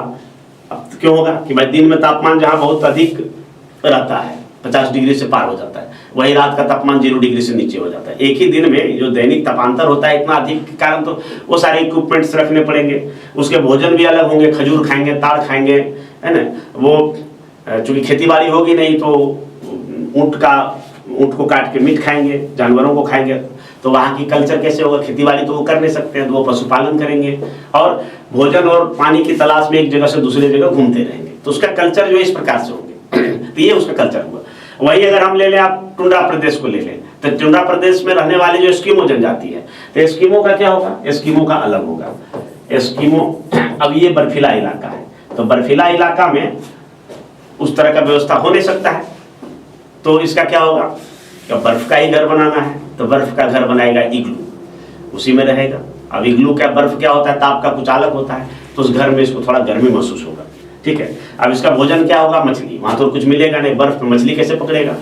अब क्यों होगा कि भाई दिन में तापमान जहाँ बहुत अधिक रहता है, 50 डिग्री से पार हो जाता है, वही रात का तापमान 0 डिग्री से नीचे हो जाता है। एक ही दिन में जो दैनिक तापांतर होता है इतना अधिक के कारण, तो वो सारे इक्विपमेंट्स रखने पड़ेंगे। उसके भोजन भी अलग होंगे, खजूर खाएंगे, ताड़ खाएंगे, है ना। वो चूंकि खेती बाड़ी होगी नहीं, तो ऊँट को काट के मीट खाएंगे, जानवरों को खाएंगे। तो वहाँ की कल्चर कैसे होगा? खेती बाड़ी तो वो कर नहीं सकते हैं, तो वो पशुपालन करेंगे, और भोजन और पानी की तलाश में एक जगह से दूसरी जगह घूमते रहेंगे। तो उसका कल्चर जो है इस प्रकार से होंगे। तो ये उसका कल्चर हुआ। वही अगर हम ले लें, आप टुंड्रा प्रदेश को ले लें, तो टुंड्रा प्रदेश में रहने वाले जो एस्किमो जनजाति है, तो एस्किमो का क्या होगा, एस्किमो का अलग होगा। एस्किमो, अब ये बर्फीला इलाका है, तो बर्फीला इलाका में उस तरह का व्यवस्था हो नहीं सकता है, तो इसका क्या होगा, क्या बर्फ का ही घर बनाना है, तो बर्फ का घर बनाएगा इग्लू, उसी में रहेगा। अब इग्लू क्या, बर्फ क्या होता है, ताप का कुछ अलग होता है, तो उस घर में इसको थोड़ा गर्मी महसूस होगा, ठीक है। अब इसका भोजन क्या होगा, मछली, वहां तो कुछ मिलेगा नहीं, बर्फ में मछली कैसे पकड़ेगा,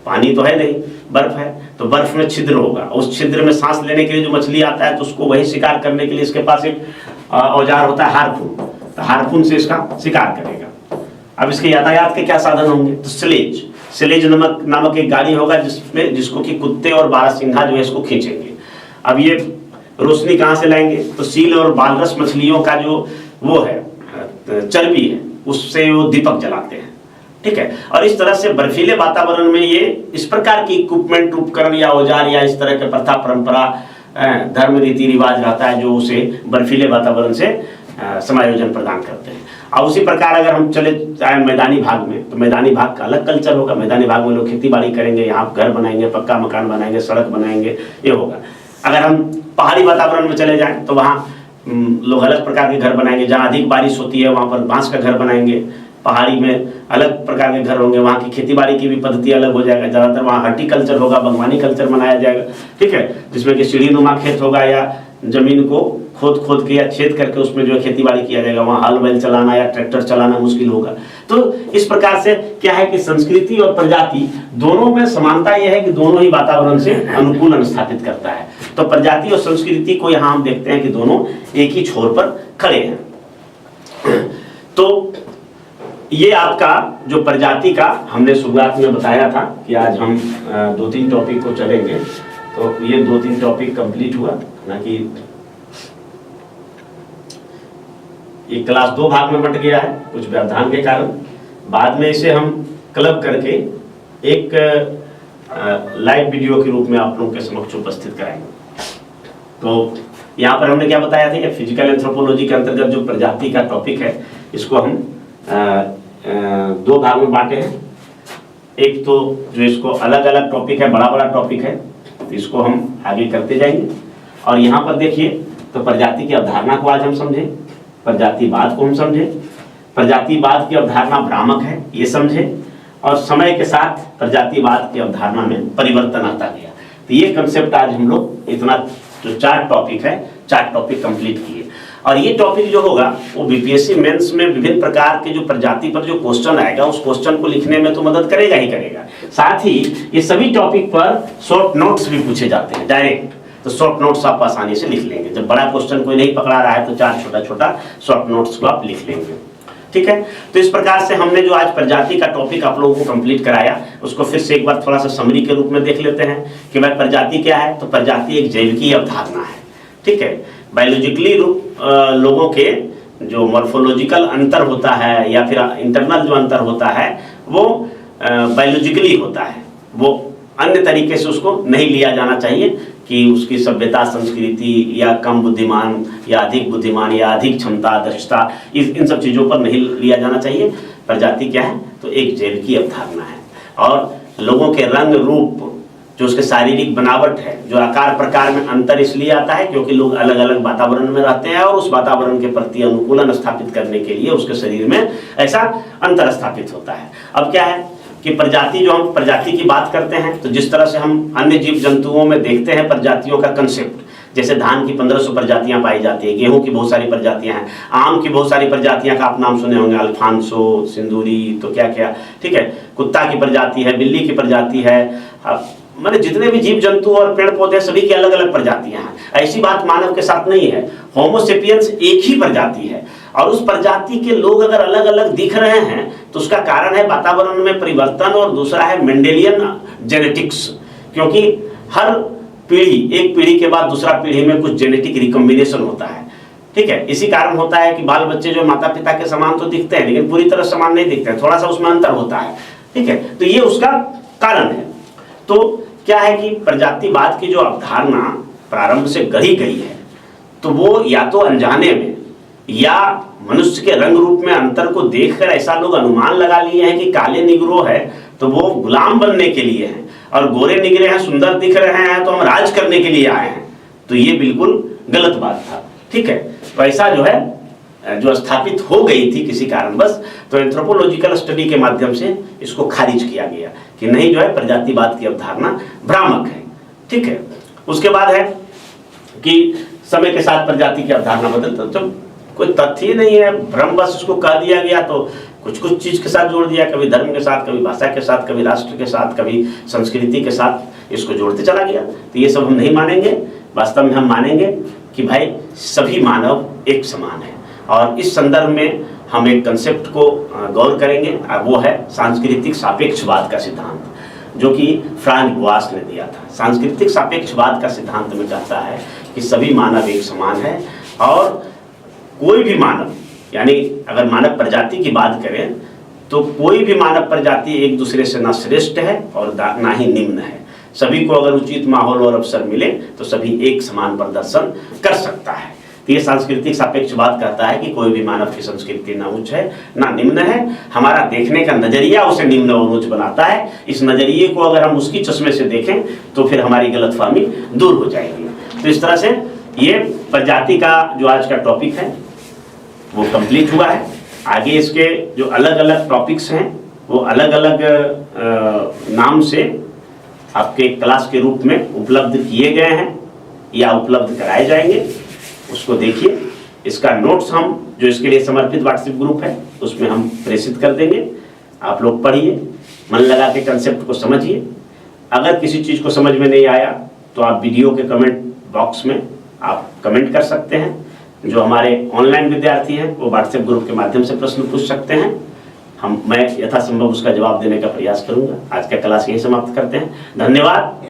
पानी तो है नहीं, बर्फ है, तो बर्फ में छिद्र होगा, उस छिद्र में सांस लेने के लिए जो मछली आता है तो उसको वही शिकार करने के लिए इसके पास एक औजार होता है हार्पून, तो हार्पून से इसका शिकार करेगा। अब इसके यातायात के क्या साधन होंगे, तो स्लेज, स्लेज नामक एक गाड़ी होगा जिसको कि कुत्ते और बारहसिंघा जो है इसको खींचेंगे। अब ये रोशनी कहाँ से लाएंगे, तो सील और बालरस मछलियों का जो वो है चर्बी है, उससे वो दीपक जलाते हैं, ठीक है। और इस तरह से बर्फीले वातावरण में ये इस प्रकार की इक्विपमेंट, उपकरण या औजार या इस तरह के प्रथा परंपरा, धर्म, रीति रिवाज रहता है जो उसे बर्फीले वातावरण से समायोजन प्रदान करते हैं। और उसी प्रकार अगर हम चले जाए मैदानी भाग में, तो मैदानी भाग का अलग कल्चर होगा। मैदानी भाग में लोग खेती बाड़ी करेंगे, यहाँ घर बनाएंगे, पक्का मकान बनाएंगे, सड़क बनाएंगे, ये होगा। अगर हम पहाड़ी वातावरण में चले जाएं तो वहाँ लोग अलग प्रकार के घर बनाएंगे, जहाँ अधिक बारिश होती है वहाँ पर बांस का घर बनाएंगे, पहाड़ी में अलग प्रकार के घर होंगे, वहाँ की खेती बाड़ी की भी पद्धति अलग हो जाएगा, ज़्यादातर वहाँ हॉर्टिकल्चर होगा, बागवानी कल्चर मनाया जाएगा, ठीक है, जिसमें कि सीढ़ीनुमा खेत होगा या जमीन को खोद के या छेद करके उसमें जो है खेती बाड़ी किया जाएगा, वहाँ हल बैल चलाना या ट्रैक्टर चलाना मुश्किल होगा। तो इस प्रकार से क्या है कि संस्कृति और प्रजाति दोनों में समानता यह है कि दोनों ही वातावरण से अनुकूलन स्थापित करता है। तो प्रजाति और संस्कृति को यहाँ हम देखते हैं कि दोनों एक ही छोर पर खड़े हैं। तो ये आपका जो प्रजाति का हमने शुरुआत में बताया था कि आज हम 2-3 टॉपिक को चलेंगे, तो ये 2-3 टॉपिक कंप्लीट हुआ ना कि ये क्लास 2 भाग में बंट गया है कुछ व्यवधान के कारण। बाद में इसे हम क्लब करके एक लाइव वीडियो के रूप में आप लोगों के समक्ष उपस्थित कराएंगे। तो यहाँ पर हमने क्या बताया था, फिजिकल एंथ्रोपोलॉजी के अंतर्गत जो प्रजाति का टॉपिक है इसको हम 2 भाग में बांटे हैं। एक तो जो इसको अलग अलग टॉपिक है, बड़ा टॉपिक है, तो इसको हम आगे करते जाएंगे। और यहाँ पर देखिए, तो प्रजाति की अवधारणा को आज हम समझे, प्रजातिवाद को हम समझे, प्रजातिवाद की अवधारणा भ्रामक है ये समझे, और समय के साथ प्रजातिवाद की अवधारणा में परिवर्तन आता गया। तो ये कंसेप्ट आज हम लोग इतना जो 4 टॉपिक है, 4 टॉपिक कंप्लीट किए। और ये टॉपिक जो होगा वो बीपीएससी मेंस में विभिन्न प्रकार के जो प्रजाति पर जो क्वेश्चन आएगा उस क्वेश्चन को लिखने में तो मदद करेगा ही करेगा। साथ ही ये सभी टॉपिक पर शॉर्ट नोट्स भी पूछे जाते हैं डायरेक्ट, तो शॉर्ट नोट्स आप आसानी से लिख लेंगे। जब बड़ा क्वेश्चन कोई नहीं पकड़ा रहा है तो 4 छोटा शॉर्ट नोट्स को आप लिख लेंगे, ठीक है। तो इस प्रकार से हमने जो आज प्रजाति का टॉपिक आप लोगों को कंप्लीट कराया, उसको फिर से एक बार थोड़ा सा समरी के रूप में देख लेते हैं कि भाई प्रजाति क्या है। तो प्रजाति एक जैविकीय अवधारणा है, ठीक है। बायोलॉजिकली लोगों के जो मॉर्फोलॉजिकल अंतर होता है या फिर इंटरनल जो अंतर होता है वो बायोलॉजिकली होता है, वो अन्य तरीके से उसको नहीं लिया जाना चाहिए कि उसकी सभ्यता, संस्कृति या कम बुद्धिमान या अधिक बुद्धिमान या अधिक क्षमता, दक्षता, इन सब चीज़ों पर नहीं लिया जाना चाहिए। प्रजाति क्या है, तो एक जैविकीय अवधारणा है। और लोगों के रंग रूप, जो उसके शारीरिक बनावट है, जो आकार प्रकार में अंतर इसलिए आता है क्योंकि लोग अलग अलग वातावरण में रहते हैं और उस वातावरण के प्रति अनुकूलन स्थापित करने के लिए उसके शरीर में ऐसा अंतर स्थापित होता है। अब क्या है कि प्रजाति, जो हम प्रजाति की बात करते हैं तो जिस तरह से हम अन्य जीव जंतुओं में देखते हैं प्रजातियों का कंसेप्ट, जैसे धान की 1500 प्रजातियां पाई जाती है, गेहूं की बहुत सारी प्रजातियां हैं, आम की बहुत सारी प्रजातियां का आप नाम सुने होंगे, अल्फांसो, सिंदूरी, तो क्या क्या, ठीक है। कुत्ता की प्रजाति है, बिल्ली की प्रजाति है, माने जितने भी जीव जंतु और पेड़ पौधे सभी की अलग अलग प्रजातियां हैं। ऐसी बात मानव के साथ नहीं है। होमोसेपियंस एक ही प्रजाति है और उस प्रजाति के लोग अगर अलग अलग दिख रहे हैं तो उसका कारण है वातावरण में परिवर्तन, और दूसरा है मेंडेलियन जेनेटिक्स, क्योंकि हर पीढ़ी, एक पीढ़ी के बाद दूसरा पीढ़ी में कुछ जेनेटिक रिकॉम्बिनेशन होता है, ठीक है। इसी कारण होता है कि बाल बच्चे जो माता पिता के समान तो दिखते हैं लेकिन पूरी तरह समान नहीं दिखते हैं, थोड़ा सा उसमें अंतर होता है, ठीक है। तो ये उसका कारण है। तो क्या है कि प्रजातिवाद की जो अवधारणा प्रारंभ से गढ़ी गई है तो वो या तो अनजाने में या मनुष्य के रंग रूप में अंतर को देखकर ऐसा लोग अनुमान लगा लिए हैं कि काले निग्रो है तो वो गुलाम बनने के लिए है, और गोरे निगरे हैं, सुंदर दिख रहे हैं, तो हम राज करने के लिए आए हैं, तो ये बिल्कुल गलत बात था। ठीक है, तो ऐसा जो है जो स्थापित हो गई थी किसी कारणवश, तो एंथ्रोपोलॉजिकल स्टडी के माध्यम से इसको खारिज किया गया कि नहीं, जो है प्रजातिवाद की अवधारणा भ्रामक है। ठीक है, उसके बाद है कि समय के साथ प्रजाति की अवधारणा बदलता, तो कोई तथ्य ही नहीं है, भ्रम बस उसको कह दिया गया, तो कुछ कुछ चीज के साथ जोड़ दिया, कभी धर्म के साथ, कभी भाषा के साथ, कभी राष्ट्र के साथ, कभी संस्कृति के साथ, इसको जोड़ते चला गया। तो ये सब हम नहीं मानेंगे। वास्तव में हम मानेंगे कि भाई सभी मानव एक समान है, और इस संदर्भ में हम एक कंसेप्ट को गौर करेंगे, और वो है सांस्कृतिक सापेक्षवाद का सिद्धांत, जो कि फ्रांज बोआस ने दिया था। सांस्कृतिक सापेक्षवाद का सिद्धांत में कहता है कि सभी मानव एक समान है, और कोई भी मानव, यानी अगर मानव प्रजाति की बात करें तो कोई भी मानव प्रजाति एक दूसरे से ना श्रेष्ठ है और ना ही निम्न है। सभी को अगर उचित माहौल और अवसर मिले तो सभी एक समान प्रदर्शन कर सकता है। तो ये सांस्कृतिक सापेक्षवाद कहता है कि कोई भी मानव की संस्कृति ना उच्च है ना निम्न है, हमारा देखने का नजरिया उसे निम्न और उच्च बनाता है। इस नजरिए को अगर हम उसकी चश्मे से देखें तो फिर हमारी गलतफहमी दूर हो जाएगी। तो इस तरह से ये प्रजाति का जो आज का टॉपिक है वो कंप्लीट हुआ है। आगे इसके जो अलग अलग टॉपिक्स हैं वो अलग अलग नाम से आपके क्लास के रूप में उपलब्ध किए गए हैं या उपलब्ध कराए जाएंगे, उसको देखिए। इसका नोट्स हम जो इसके लिए समर्पित व्हाट्सएप ग्रुप है उसमें हम प्रेषित कर देंगे। आप लोग पढ़िए, मन लगा के कंसेप्ट को समझिए। अगर किसी चीज़ को समझ में नहीं आया तो आप वीडियो के कमेंट बॉक्स में आप कमेंट कर सकते हैं। जो हमारे ऑनलाइन विद्यार्थी हैं वो व्हाट्सएप ग्रुप के माध्यम से प्रश्न पूछ सकते हैं, मैं यथासंभव उसका जवाब देने का प्रयास करूंगा। आज का क्लास यही समाप्त करते हैं। धन्यवाद।